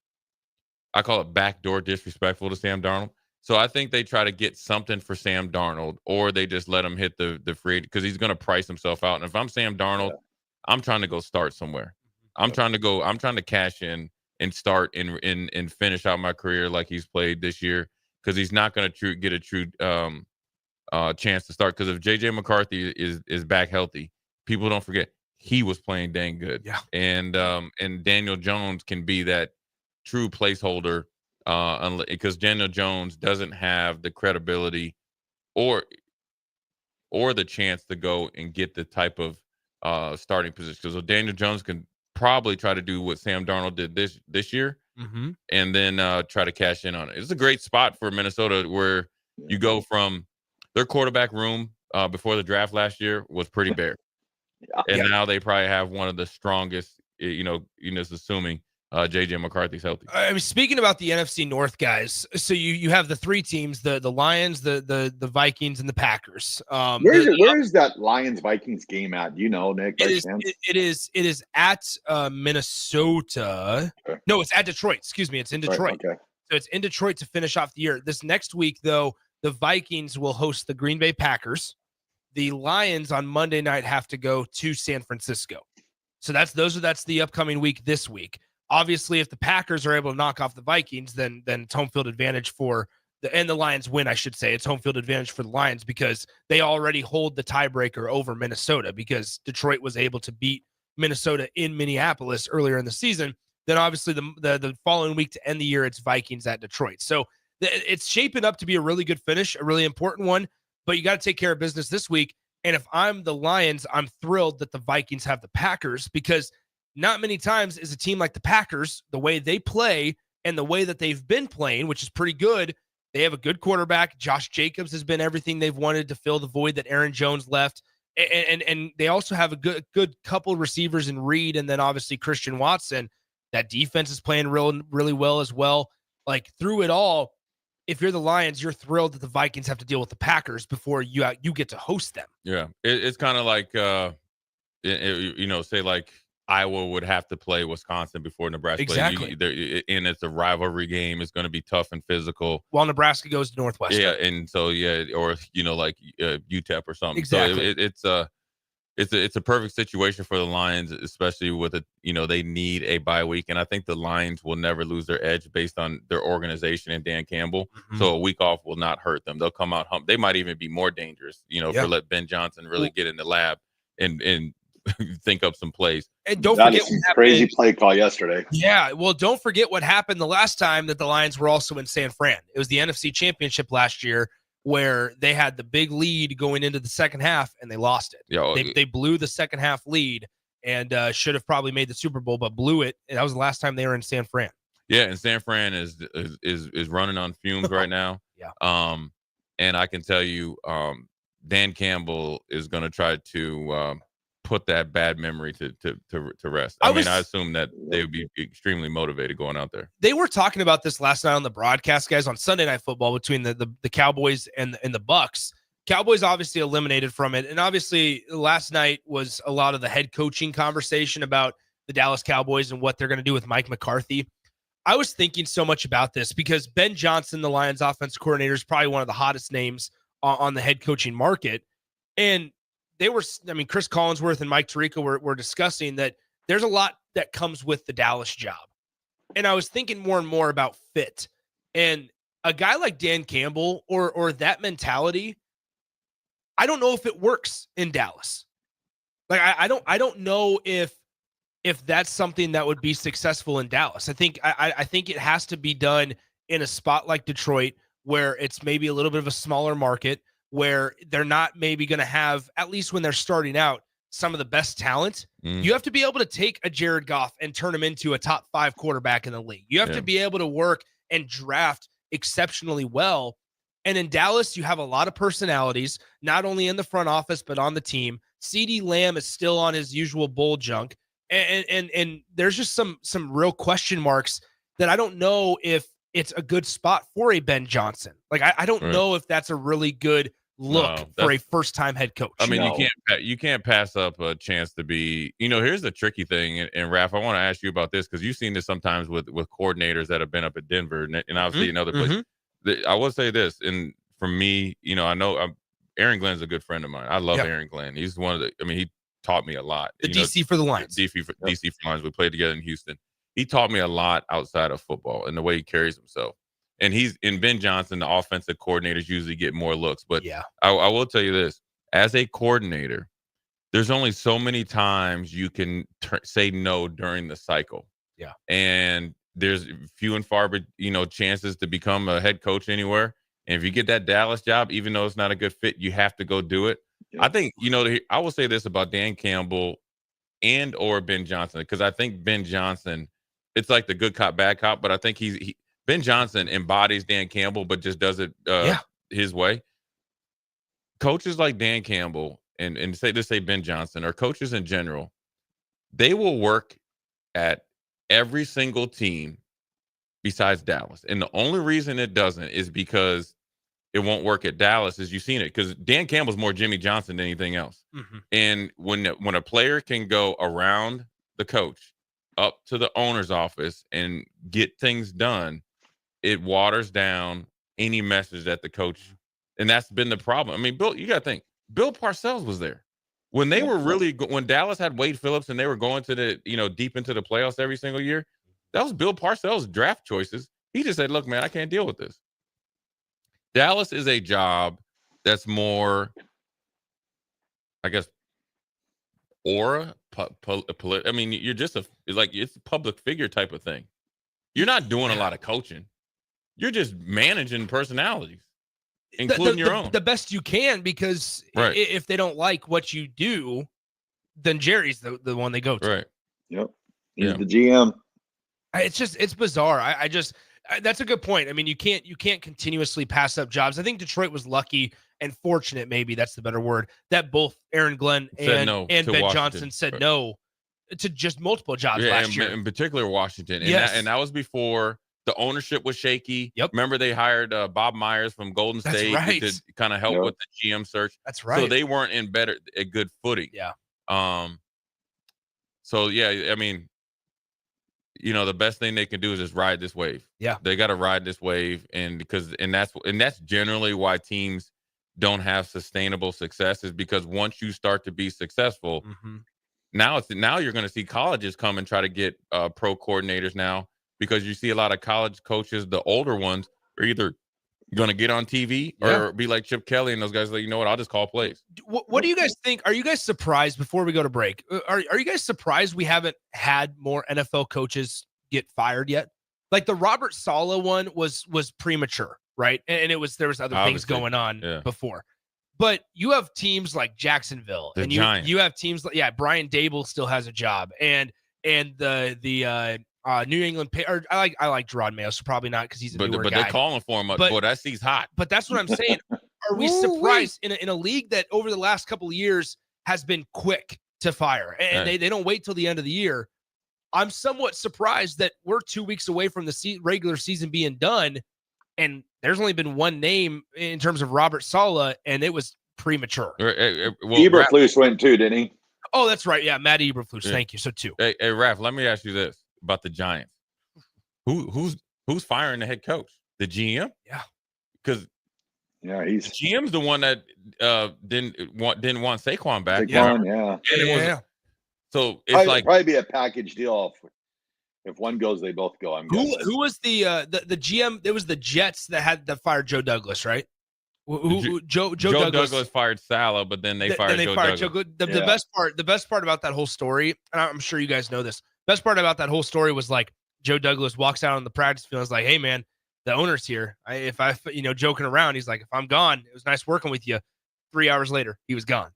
I call it backdoor disrespectful to Sam Darnold. So I think they try to get something for Sam Darnold, or they just let him hit the free, because he's going to price himself out. And if I'm Sam Darnold, I'm trying to go start somewhere. I'm trying to cash in and start and finish out my career like he's played this year, because he's not going to get a true chance to start. Because if JJ McCarthy is back healthy, people don't forget he was playing dang good. Yeah. And Daniel Jones can be that true placeholder, because Daniel Jones doesn't have the credibility or the chance to go and get the type of starting position. So Daniel Jones can probably try to do what Sam Darnold did this year, and then try to cash in on it. It's a great spot for Minnesota, where you go from their quarterback room before the draft last year was pretty bare, and now they probably have one of the strongest. Assuming JJ McCarthy's healthy. I mean, speaking about the NFC North guys, so you have the three teams: the Lions, the Vikings, and the Packers. Where is that Lions Vikings game at? Do you know, Nick? It is at Minnesota. Okay. No, it's at Detroit. Excuse me, it's in Detroit. Okay. So it's in Detroit to finish off the year. This next week, though, the Vikings will host the Green Bay Packers. The Lions on Monday night have to go to San Francisco. So that's the upcoming week this week. Obviously, if the Packers are able to knock off the Vikings, then it's home field advantage and the Lions win, I should say. It's home field advantage for the Lions, because they already hold the tiebreaker over Minnesota, because Detroit was able to beat Minnesota in Minneapolis earlier in the season. Then obviously the following week to end the year, it's Vikings at Detroit. So it's shaping up to be a really good finish, a really important one, but you got to take care of business this week. And if I'm the Lions, I'm thrilled that the Vikings have the Packers, because not many times is a team like the Packers, the way they play and the way that they've been playing, which is pretty good. They have a good quarterback. Josh Jacobs has been everything they've wanted to fill the void that Aaron Jones left. And they also have a good couple receivers in Reed, and then obviously Christian Watson. That defense is playing really well as well. Like, through it all, if you're the Lions, you're thrilled that the Vikings have to deal with the Packers before you get to host them. Yeah, it's kind of like, say like Iowa would have to play Wisconsin before Nebraska. Exactly. And it's a rivalry game. It's going to be tough and physical. While Nebraska goes to Northwestern. Yeah, and so or like UTEP or something. Exactly. So it's a perfect situation for the Lions, especially with they need a bye week, and I think the Lions will never lose their edge based on their organization and Dan Campbell. So a week off will not hurt them. They'll come out They might even be more dangerous, for let Ben Johnson really get in the lab and think up some plays. And don't forget what crazy play call yesterday. Yeah, well, don't forget what happened the last time that the Lions were also in San Fran. It was the NFC Championship last year, where they had the big lead going into the second half and they lost it. Yeah, they blew the second half lead and should have probably made the Super Bowl, but blew it. And that was the last time they were in San Fran. Yeah, and San Fran is running on fumes right now. Yeah. And I can tell you, Dan Campbell is going to try to put that bad memory to rest. I assume that they would be extremely motivated going out there. They were talking about this last night on the broadcast, guys, on Sunday Night Football between the Cowboys and the Bucks. Cowboys obviously eliminated from it, and obviously last night was a lot of the head coaching conversation about the Dallas Cowboys and what they're going to do with Mike McCarthy. I was thinking so much about this because Ben Johnson, the Lions offense coordinator, is probably one of the hottest names on the head coaching market. And Chris Collinsworth and Mike Tirico were discussing that there's a lot that comes with the Dallas job. And I was thinking more and more about fit. And a guy like Dan Campbell or that mentality, I don't know if it works in Dallas. Like, I don't know if that's something that would be successful in Dallas. I think it has to be done in a spot like Detroit, where it's maybe a little bit of a smaller market, where they're not maybe going to have, at least when they're starting out, some of the best talent. You have to be able to take a Jared Goff and turn him into a top 5 quarterback in the league. You have to be able to work and draft exceptionally well. And in Dallas, you have a lot of personalities, not only in the front office, but on the team. CeeDee Lamb is still on his usual bull junk. And there's just some real question marks that I don't know if it's a good spot for a Ben Johnson. Like, I don't know if that's a really good look for a first-time head coach. I mean, you can't pass up a chance to be, here's the tricky thing. And Raff, I want to ask you about this because you've seen this sometimes with coordinators that have been up at Denver and obviously in other places. I will say this, and for me, I know Aaron Glenn's a good friend of mine. I love Aaron Glenn. He's one of he taught me a lot. The DC for the Lions. DC for Lions. We played together in Houston. He taught me a lot outside of football and the way he carries himself. And he's in Ben Johnson, the offensive coordinators usually get more looks. But I will tell you this, as a coordinator, there's only so many times you can say no during the cycle. Yeah. And there's few and far, chances to become a head coach anywhere. And if you get that Dallas job, even though it's not a good fit, you have to go do it. Yeah. I think, I will say this about Dan Campbell and or Ben Johnson, because I think Ben Johnson, it's like the good cop, bad cop, but I think Ben Johnson embodies Dan Campbell, but just does it his way. Coaches like Dan Campbell and say Ben Johnson, or coaches in general, they will work at every single team besides Dallas. And the only reason it doesn't is because it won't work at Dallas, as you've seen it, because Dan Campbell's more Jimmy Johnson than anything else. And when a player can go around the coach up to the owner's office and get things done, it waters down any message that the coach, and that's been the problem. I mean, Bill, you got to think, Bill Parcells was there when they were when Dallas had Wade Phillips and they were going to the, deep into the playoffs every single year. That was Bill Parcells' draft choices. He just said, look, man, I can't deal with this. Dallas is a job that's more, I guess, aura. I mean, you're just it's a public figure type of thing. You're not doing a lot of coaching. You're just managing personalities, including your own. The best you can, because if they don't like what you do, then Jerry's the one they go to. Right. Yep. He's the GM. It's bizarre. That's a good point. I mean, you can't continuously pass up jobs. I think Detroit was lucky and fortunate, maybe that's the better word, that both Aaron Glenn and Ben Johnson said no to just multiple jobs last year. In particular, Washington. And, yes. that was before the ownership was shaky. Yep. Remember, they hired Bob Myers from Golden State to kind of help with the GM search. That's right. So they weren't in a good footing. Yeah. So, yeah, I mean, the best thing they can do is just ride this wave. Yeah. They got to ride this wave. And that's generally why teams don't have sustainable success, is because once you start to be successful, now you're going to see colleges come and try to get pro coordinators now, because you see a lot of college coaches, the older ones, are either going to get on TV or be like Chip Kelly and those guys, like, you know what, I'll just call plays. What do you guys think? Are you guys surprised, before we go to break, are you guys surprised we haven't had more NFL coaches get fired yet? Like the Robert Saleh one was premature, right? And there was other things going on before. But you have teams like Jacksonville, and you have teams like Brian Dable still has a job, and the New England, or I like Gerard Mayo, so probably not, because he's a newer guy. But they're calling for him. Boy, that seat's hot. But that's what I'm saying. Are we surprised in a league that over the last couple of years has been quick to fire, and they don't wait till the end of the year. I'm somewhat surprised that we're 2 weeks away from the regular season being done, and there's only been one name in terms of Robert Saleh, and it was premature. Eberflus went too, didn't he? Oh, that's right. Yeah, Matt Eberflus. Yeah. Thank you. So two. Hey, Raff, let me ask you this about the Giants. Who's firing the head coach? The GM? Yeah. Because he's the GM's the one that didn't want Saquon back. Saquon, yeah. So it's probably be a package deal. If one goes, they both go. Who was the GM? It was the Jets that fired Joe Douglas, right? Joe Douglas fired Salah, but then they fired Joe Douglas. The best part about that whole story, and I'm sure you guys know this. Best part about that whole story was like Joe Douglas walks out on the practice field and is like, "Hey man, the owner's here. If I joking around, he's like, if I'm gone, it was nice working with you." 3 hours later, he was gone.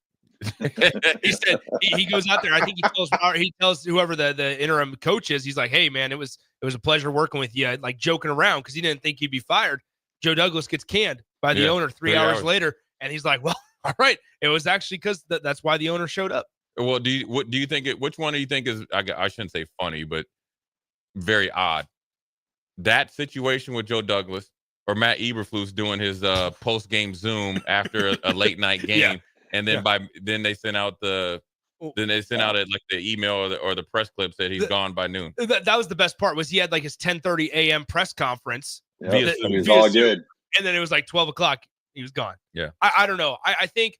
He said he goes out there. I think he tells whoever the interim coach is. He's like, "Hey man, it was a pleasure working with you." Like joking around because he didn't think he'd be fired. Joe Douglas gets canned by the owner 3 hours later, and he's like, "Well, all right, it was actually because that's why the owner showed up." Well, what do you think? Which one do you think is? I shouldn't say funny, but very odd. That situation with Joe Douglas or Matt Eberflus doing his post game Zoom after a late night game, and then then they sent out the email or the press clip said he's gone by noon. That was the best part. Was he had like his 10:30 a.m. press conference. It was all good. And then it was like 12 o'clock. He was gone. Yeah. I don't know. I think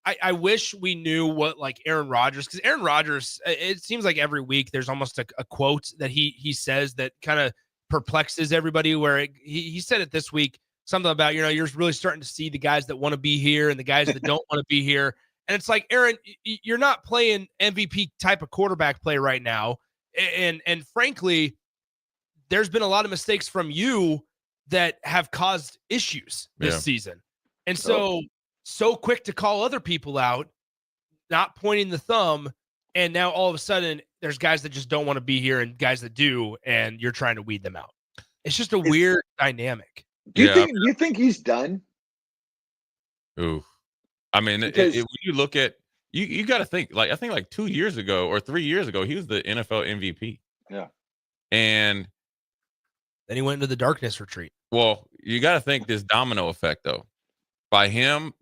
I wish we knew what like Aaron Rodgers, because Aaron Rodgers, it seems like every week there's almost a quote that he says that kind of perplexes everybody, where he said it this week, something about, you're really starting to see the guys that want to be here and the guys that don't want to be here. And it's like, Aaron, you're not playing MVP type of quarterback play right now. And frankly, there's been a lot of mistakes from you that have caused issues this season. And so quick to call other people out, not pointing the thumb. And now all of a sudden there's guys that just don't want to be here and guys that do, and you're trying to weed them out. It's just a weird dynamic. Do you think he's done? Ooh. I mean, when you look at, you got to think, like, I think like 2 years ago or 3 years ago, he was the NFL MVP. Yeah. And then he went into the darkness retreat. Well, you got to think this domino effect, though. By him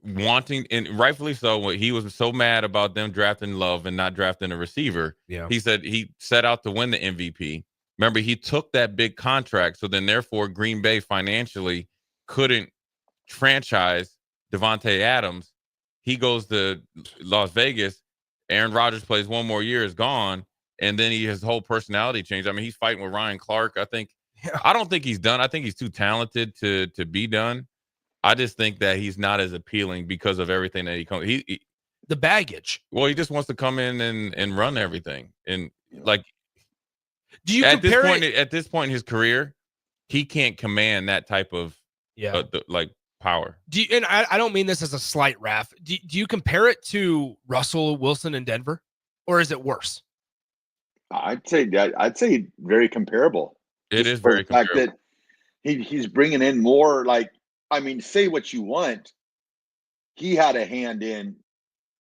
wanting, and rightfully so, he was so mad about them drafting Love and not drafting a receiver. Yeah. He said he set out to win the MVP. Remember, he took that big contract, so then therefore Green Bay financially couldn't franchise Devontae Adams. He goes to Las Vegas. Aaron Rodgers plays one more year, is gone, and then his whole personality changed. I mean, he's fighting with Ryan Clark. I don't think he's done. I think he's too talented to be done. I just think that he's not as appealing because of everything that he the baggage. Well, he just wants to come in and run everything. And like, do you at this point in his career, he can't command that type of power. And I don't mean this as a slight, Raff. Do you compare it to Russell Wilson in Denver, or is it worse? I'd say very comparable. It is very comparable. The fact that he's bringing in more, like, I mean, say what you want. He had a hand in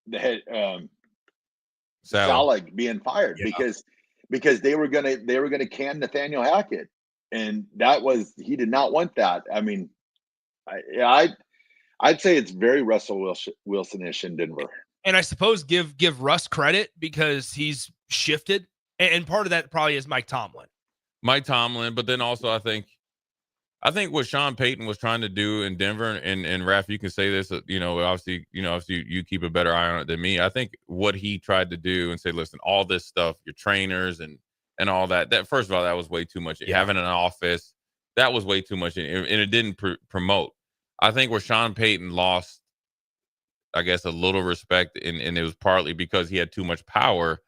the head Saleh being fired because they were gonna can Nathaniel Hackett, and he did not want that. I mean, I'd say it's very Russell Wilson-ish in Denver. And I suppose give Russ credit because he's shifted, and part of that probably is Mike Tomlin. But then also I think what Sean Payton was trying to do in Denver, and Raff, you can say this, obviously you keep a better eye on it than me. I think what he tried to do and say, listen, all this stuff, your trainers and all that first of all, that was way too much. Having an office, that was way too much, and it didn't promote. I think where Sean Payton lost, I guess, a little respect, and it was partly because he had too much power,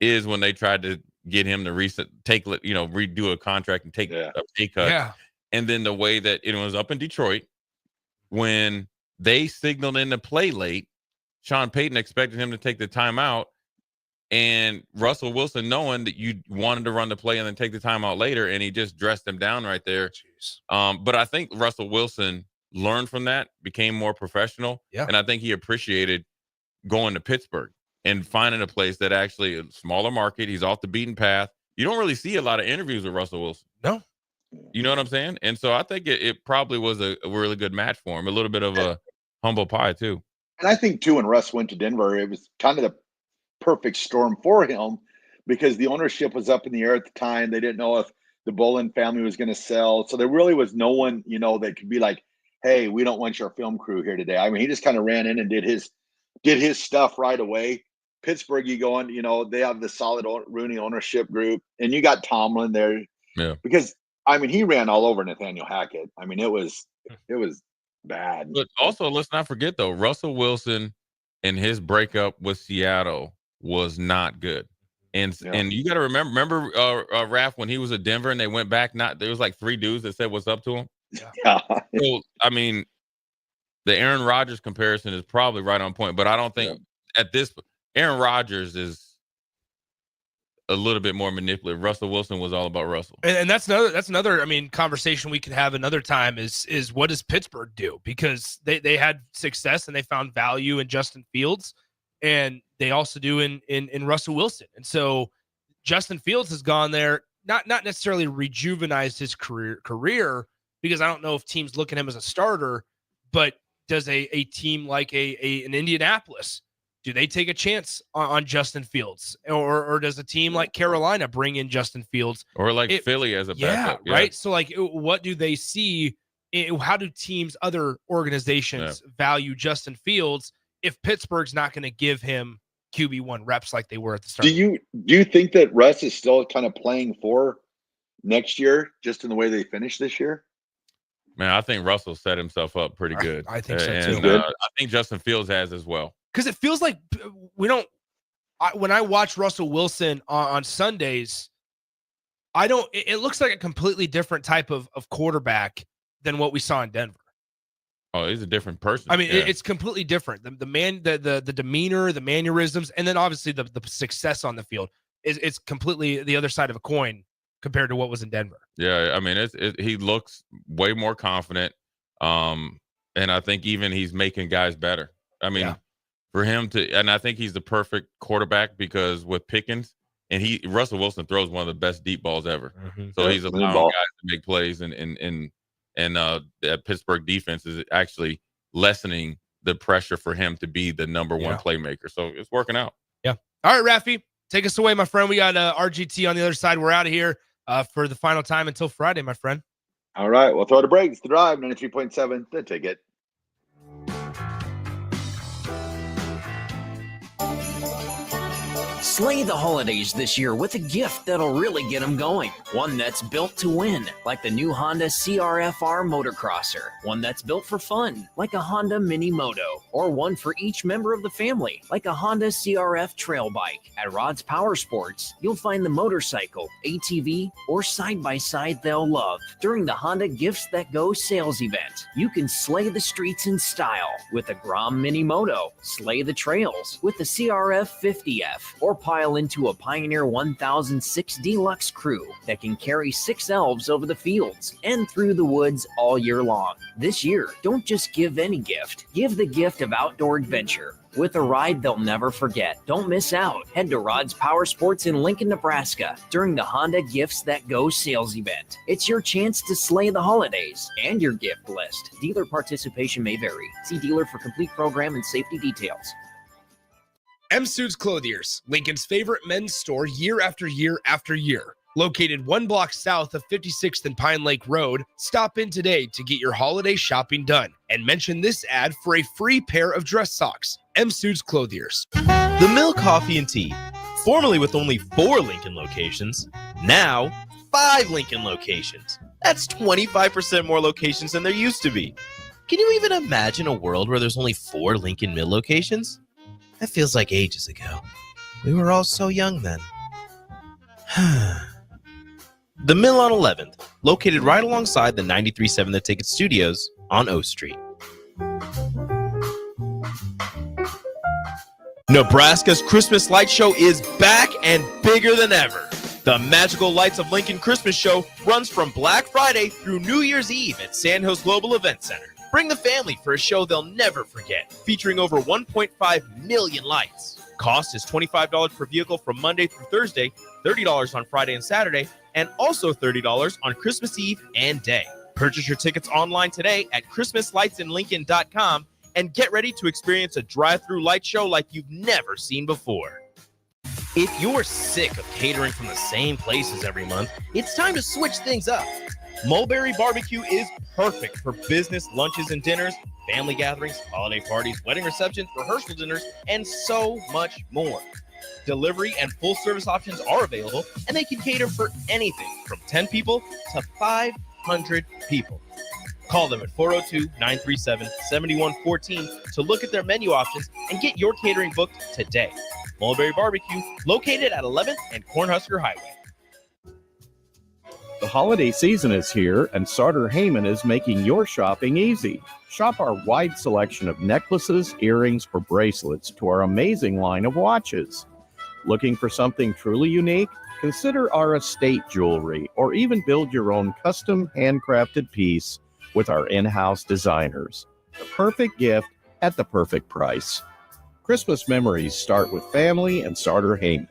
is when they tried to get him to redo a contract and take a pay cut. Yeah. And then the way that it was up in Detroit, when they signaled in to play late, Sean Payton expected him to take the timeout, and Russell Wilson, knowing that you wanted to run the play and then take the timeout later, and he just dressed him down right there. But I think Russell Wilson learned from that, became more professional, and I think he appreciated going to Pittsburgh. and finding a place that actually a smaller market. He's off the beaten path. You don't really see a lot of interviews with Russell Wilson. No. You know what I'm saying? And so I think it probably was a really good match for him. A little bit of a humble pie too. And I think too, when Russ went to Denver, it was kind of the perfect storm for him because the ownership was up in the air at the time. They didn't know if the Bolin family was going to sell. So there really was no one, that could be like, hey, we don't want your film crew here today. I mean, he just kind of ran in and did his stuff right away. Pittsburgh, you go on, they have the solid Rooney ownership group, and you got Tomlin there. Yeah. Because, I mean, he ran all over Nathaniel Hackett. I mean, it was bad. But also, let's not forget, though, Russell Wilson and his breakup with Seattle was not good. And you got to remember Raff, when he was at Denver and they went back, there was like 3 dudes that said what's up to him. Yeah. So, I mean, the Aaron Rodgers comparison is probably right on point, but I don't think Aaron Rodgers is a little bit more manipulative. Russell Wilson was all about Russell. And that's another, I mean, conversation we could have another time is what does Pittsburgh do? Because they had success and they found value in Justin Fields, and they also do in Russell Wilson. And so Justin Fields has gone there, not necessarily rejuvenized his career, because I don't know if teams look at him as a starter, but does a team like an Indianapolis, do they take a chance on Justin Fields? Or does a team like Carolina bring in Justin Fields? Or like Philly as a backup. Yeah, right? So, like, what do they see? How do teams, other organizations value Justin Fields if Pittsburgh's not going to give him QB1 reps like they were at the start? Do you think that Russ is still kind of playing for next year, just in the way they finished this year? Man, I think Russell set himself up pretty good. I think so too. And, I think Justin Fields has as well. Because it feels like when I watch Russell Wilson on Sundays, it looks like a completely different type of quarterback than what we saw in Denver. Oh, he's a different person. I mean, it's completely different. The demeanor, the mannerisms, and then obviously the success on the field it's completely the other side of a coin compared to what was in Denver. Yeah, I mean, he looks way more confident, and I think even he's making guys better. I mean, for him and I think he's the perfect quarterback because with Pickens, and Russell Wilson throws one of the best deep balls ever. Mm-hmm. So he's allowing guys to make plays, and that Pittsburgh defense is actually lessening the pressure for him to be the number one playmaker. So it's working out. Yeah. All right, Raffy, take us away, my friend. We got RGT on the other side. We're out of here for the final time until Friday, my friend. All right. We'll throw the brakes. The Drive, 93.7, The Ticket. Slay the holidays this year with a gift that'll really get them going. One that's built to win, like the new Honda CRF-R Motocrosser. One that's built for fun, like a Honda Mini Moto. Or one for each member of the family, like a Honda CRF Trail Bike. At Rod's Power Sports, you'll find the motorcycle, ATV, or side-by-side they'll love. During the Honda Gifts That Go sales event, you can slay the streets in style with a Grom Mini Moto, slay the trails with the CRF 50F, or pile into a Pioneer 1006 Deluxe Crew that can carry 6 elves over the fields and through the woods all year long. This year, don't just give any gift. Give the gift of outdoor adventure with a ride they'll never forget. Don't miss out. Head to Rod's Power Sports in Lincoln, Nebraska during the Honda Gifts That Go sales event. It's your chance to slay the holidays and your gift list. Dealer participation may vary. See dealer for complete program and safety details. M Suits Clothiers, Lincoln's favorite men's store year after year after year. Located 1 block south of 56th and Pine Lake Road, stop in today to get your holiday shopping done and mention this ad for a free pair of dress socks. M Suits Clothiers. The Mill Coffee and Tea, formerly with only 4 Lincoln locations, now 5 Lincoln locations. That's 25% more locations than there used to be. Can you even imagine a world where there's only 4 Lincoln Mill locations? That feels like ages ago. We were all so young then. The Mill on 11th, located right alongside the 93.7 The Ticket Studios on O Street. Nebraska's Christmas Light Show is back and bigger than ever. The Magical Lights of Lincoln Christmas Show runs from Black Friday through New Year's Eve at Sandhills Global Event Center. Bring the family for a show they'll never forget, featuring over 1.5 million lights. Cost is $25 per vehicle from Monday through Thursday, $30 on Friday and Saturday, and also $30 on Christmas Eve and Day. Purchase your tickets online today at ChristmasLightsInLincoln.com and get ready to experience a drive-through light show like you've never seen before. If you're sick of catering from the same places every month, it's time to switch things up. Mulberry Barbecue is perfect for business lunches and dinners, family gatherings, holiday parties, wedding receptions, rehearsal dinners, and so much more. Delivery and full service options are available, and they can cater for anything from 10 people to 500 people. Call them at 402-937-7114 to look at their menu options and get your catering booked today. Mulberry Barbecue, located at 11th and Cornhusker Highway. The holiday season is here, and Sartor Heyman is making your shopping easy. Shop our wide selection of necklaces, earrings, or bracelets to our amazing line of watches. Looking for something truly unique? Consider our estate jewelry, or even build your own custom handcrafted piece with our in-house designers. The perfect gift at the perfect price. Christmas memories start with family and Sartor Heyman.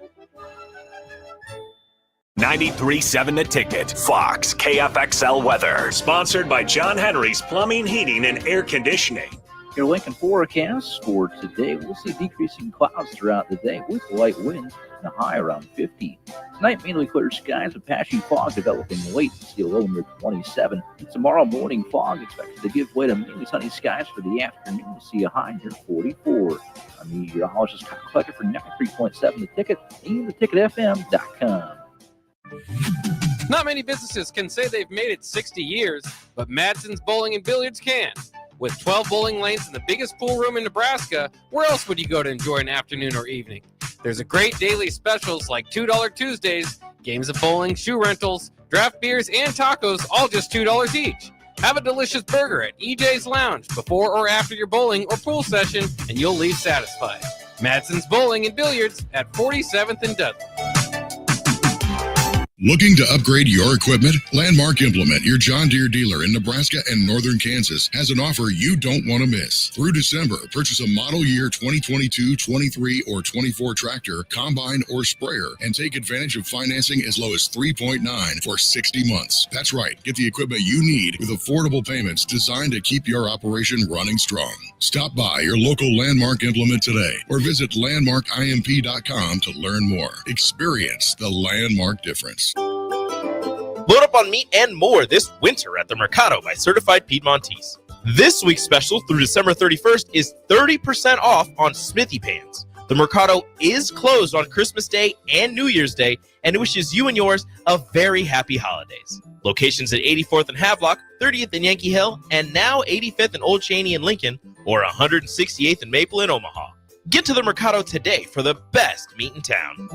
93.7 The Ticket, Fox, KFXL weather. Sponsored by John Henry's Plumbing, Heating, and Air Conditioning. Your Lincoln forecast for today, we'll see decreasing clouds throughout the day with light winds and a high around 50. Tonight, mainly clear skies with patchy fog developing late, see a low near 27. Tomorrow morning, fog expected to give way to mainly sunny skies for the afternoon. We'll see a high near 44. I'm meteorologist Kyle Klecker for 93.7 The Ticket and theticketfm.com. Not many businesses can say they've made it 60 years, but Madsen's Bowling and Billiards can. With 12 bowling lanes and the biggest pool room in Nebraska, where else would you go to enjoy an afternoon or evening? There's a great daily specials like $2 Tuesdays, games of bowling, shoe rentals, draft beers, and tacos, all just $2 each. Have a delicious burger at EJ's Lounge before or after your bowling or pool session, and you'll leave satisfied. Madsen's Bowling and Billiards at 47th and Dudley. Looking to upgrade your equipment? Landmark Implement, your John Deere dealer in Nebraska and northern Kansas, has an offer you don't want to miss. Through December, purchase a model year 2022, 23, or 24 tractor, combine, or sprayer, and take advantage of financing as low as 3.9 for 60 months. That's right, get the equipment you need with affordable payments designed to keep your operation running strong. Stop by your local Landmark Implement today or visit landmarkimp.com to learn more. Experience the Landmark difference. Load up on meat and more this winter at the Mercado by Certified Piedmontese. This week's special through December 31st is 30% off on Smithy pans. The Mercado is closed on Christmas Day and New Year's Day and wishes you and yours a very happy holidays. Locations at 84th and Havelock, 30th and Yankee Hill, and now 85th and Old Cheney in Lincoln, or 168th and Maple in Omaha. Get to the Mercado today for the best meat in town.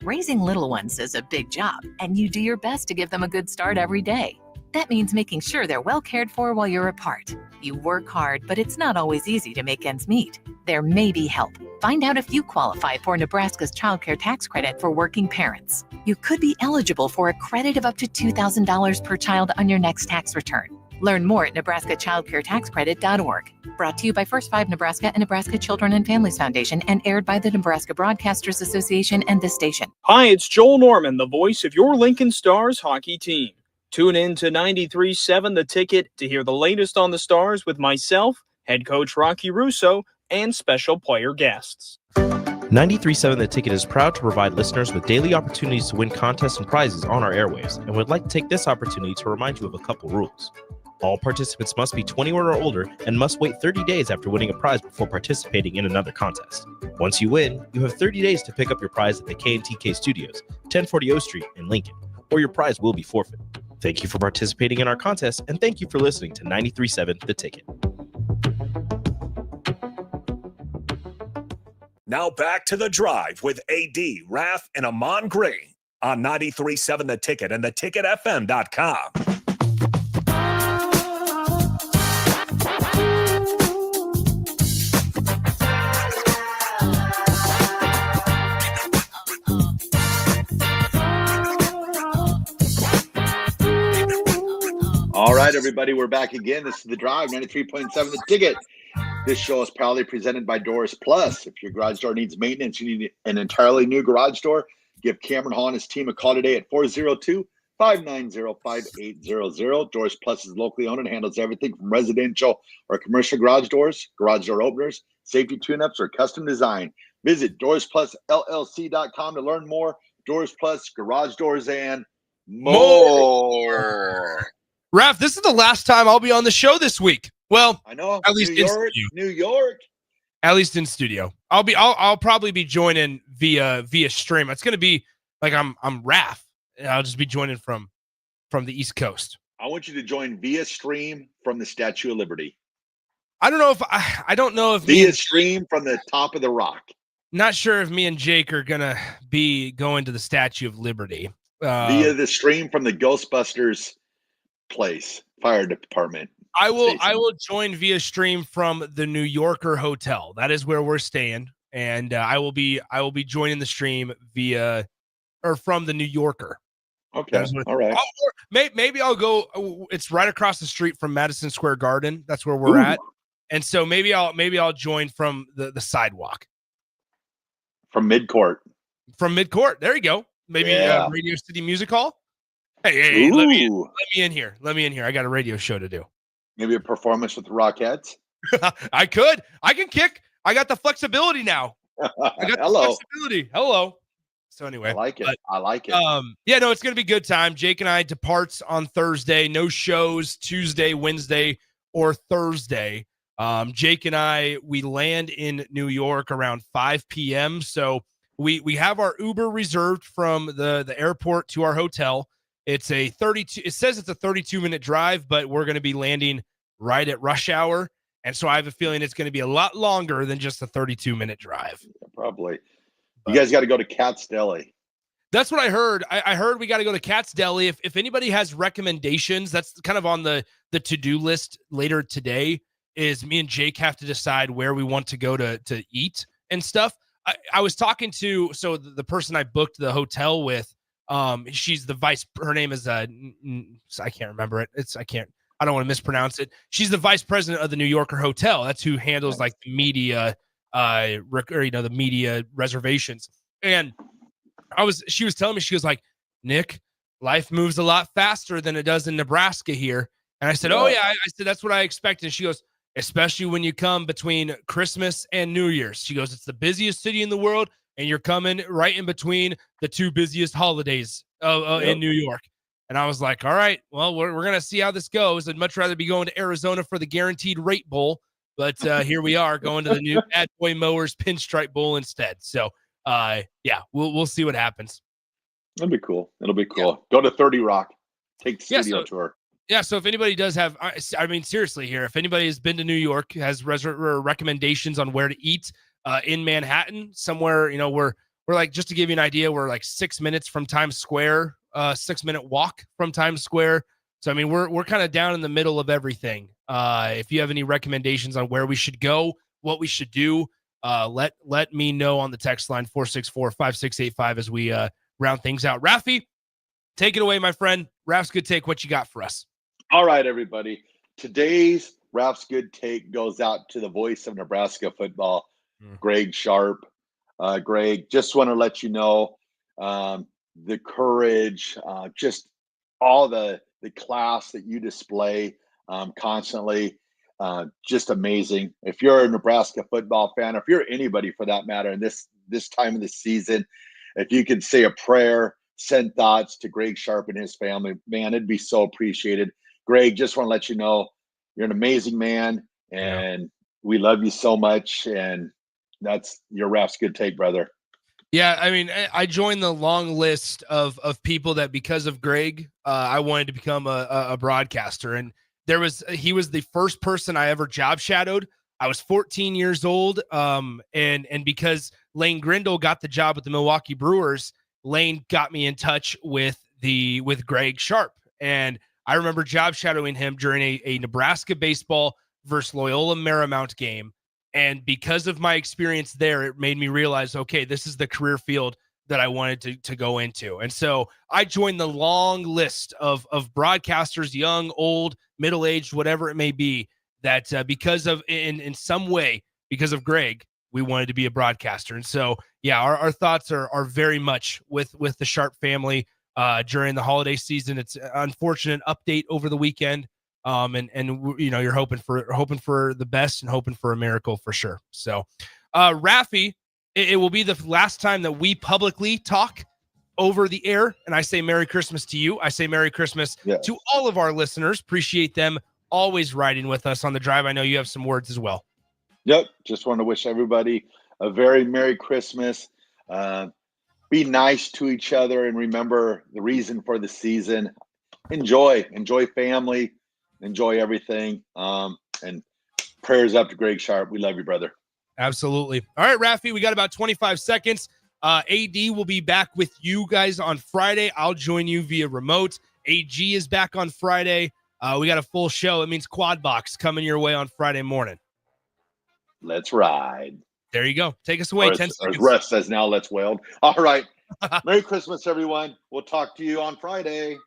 Raising little ones is a big job, and you do your best to give them a good start every day. That means making sure they're well cared for while you're apart. You work hard, but it's not always easy to make ends meet. There may be help. Find out if you qualify for Nebraska's Child Care Tax Credit for working parents. You could be eligible for a credit of up to $2,000 per child on your next tax return. Learn more at nebraskachildcaretaxcredit.org. Brought to you by First 5 Nebraska and Nebraska Children and Families Foundation and aired by the Nebraska Broadcasters Association and this station. Hi, it's Joel Norman, the voice of your Lincoln Stars hockey team. Tune in to 93.7 The Ticket to hear the latest on the Stars with myself, head coach Rocky Russo, and special player guests. 93.7 The Ticket is proud to provide listeners with daily opportunities to win contests and prizes on our airwaves, and would like to take this opportunity to remind you of a couple rules. All participants must be 21 or older and must wait 30 days after winning a prize before participating in another contest. Once you win, you have 30 days to pick up your prize at the K&TK Studios, 1040 O Street in Lincoln, or your prize will be forfeit. Thank you for participating in our contest, and thank you for listening to 93.7 The Ticket. Now back to The Drive with AD, Raff, and Ahman Green on 93.7 The Ticket and theticketfm.com. All right, everybody, we're back again. This is The Drive, 93.7 The Ticket. This show is proudly presented by Doors Plus. If your garage door needs maintenance, you need an entirely new garage door, give Cameron Hall and his team a call today at 402-590-5800. Doors Plus is locally owned and handles everything from residential or commercial garage doors, garage door openers, safety tune-ups, or custom design. Visit DoorsPlusLLC.com to learn more. Doors Plus, garage doors, and more. Raff, this is the last time I'll be on the show this week. Well, I know. At least New York, in studio. New York. At least in studio. I'll probably be joining via stream. It's gonna be like I'm Raff, and I'll just be joining from the East Coast. I want you to join via stream from the Statue of Liberty. I don't know if via stream from the top of the rock. Not sure if me and Jake are gonna be going to the Statue of Liberty. Via the stream from the Ghostbusters place, fire department. I will join via stream from the New Yorker Hotel. That is where we're staying, and I will be joining the stream from the New Yorker. Okay, all right. Maybe I'll go. It's right across the street from Madison Square Garden. That's where we're at, and so maybe I'll join from the sidewalk, from midcourt. From midcourt. There you go. Maybe Radio City Music Hall. Hey, let me in here. Let me in here. I got a radio show to do. Maybe a performance with the Rockettes. I can kick. I got the flexibility now. I got the flexibility. Hello. So anyway, I like it. Yeah, no, it's gonna be a good time. Jake and I departs on Thursday. No shows Tuesday, Wednesday, or Thursday. Jake and I, we land in New York around 5 p.m. So we have our Uber reserved from the airport to our hotel. It's a 32. It says it's a 32-minute drive, but we're going to be landing right at rush hour, and so I have a feeling it's going to be a lot longer than just a 32-minute drive. Yeah, probably. You guys got to go to Cat's Deli. That's what I heard. I heard we got to go to Cat's Deli. If anybody has recommendations, that's kind of on the to-do list later today. Is me and Jake have to decide where we want to go to eat and stuff. I was talking to the person I booked the hotel with. She's the her name is I can't remember it. I don't want to mispronounce it. She's the vice president of the New Yorker Hotel. That's who handles like the media the media reservations. And she was telling me, she was like, Nick, life moves a lot faster than it does in Nebraska here. And I said, oh yeah, I said, that's what I expect. And she goes, especially when you come between Christmas and New Year's. She goes, it's the busiest city in the world, and you're coming right in between the two busiest holidays in New York. And I was like, all right, well, we're going to see how this goes. I'd much rather be going to Arizona for the Guaranteed Rate Bowl. But here we are going to the new Bad Boy Mowers Pinstripe Bowl instead. So, we'll see what happens. It'll be cool. Yeah. Go to 30 Rock. Take the studio tour. Yeah, so if anybody does have, I mean, seriously here, if anybody has been to New York, has recommendations on where to eat in Manhattan, somewhere, we're like, just to give you an idea, we're like 6 minutes from Times Square, 6-minute walk from Times Square. So, I mean, we're kind of down in the middle of everything. If you have any recommendations on where we should go, what we should do, let me know on the text line 464-5685 as we round things out. Raffi, take it away, my friend. Raff's Good Take, what you got for us? All right, everybody. Today's Raff's Good Take goes out to the voice of Nebraska football, Greg Sharp. Greg, just want to let you know the courage, just all the class that you display constantly, just amazing. If you're a Nebraska football fan, if you're anybody for that matter, in this time of the season, if you could say a prayer, send thoughts to Greg Sharp and his family, man, it'd be so appreciated. Greg, just want to let you know you're an amazing man, and we love you so much. And that's your Raff's Good Take, brother. Yeah, I mean, I joined the long list of people that because of Greg, I wanted to become a broadcaster. And he was the first person I ever job shadowed. I was 14 years old, and because Lane Grindle got the job with the Milwaukee Brewers, Lane got me in touch with Greg Sharp. And I remember job shadowing him during a Nebraska baseball versus Loyola Marymount game. And because of my experience there, it made me realize, okay, this is the career field that I wanted to go into. And so I joined the long list of broadcasters, young, old, middle-aged, whatever it may be, that because of, in some way, because of Greg, we wanted to be a broadcaster. And so, yeah, our thoughts are very much with the Sharp family during the holiday season. It's an unfortunate update over the weekend. And you're hoping for the best and hoping for a miracle for sure. So, Raffi, it will be the last time that we publicly talk over the air. And I say Merry Christmas to you. I say Merry Christmas to all of our listeners. Appreciate them always riding with us on the drive. I know you have some words as well. Yep. Just want to wish everybody a very Merry Christmas. Be nice to each other and remember the reason for the season. Enjoy family, enjoy everything. And prayers up to Greg Sharp. We love you, brother. Absolutely. All right, Raffi, we got about 25 seconds. AD will be back with you guys on Friday. I'll join you via remote. AG is back on Friday. We got a full show. It means Quad Box coming your way on Friday morning. Let's ride. There you go. Take us away. 10 seconds. As Russ says now, let's weld. All right. Merry Christmas, everyone. We'll talk to you on Friday.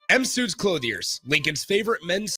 M Suits Clothiers, Lincoln's favorite men's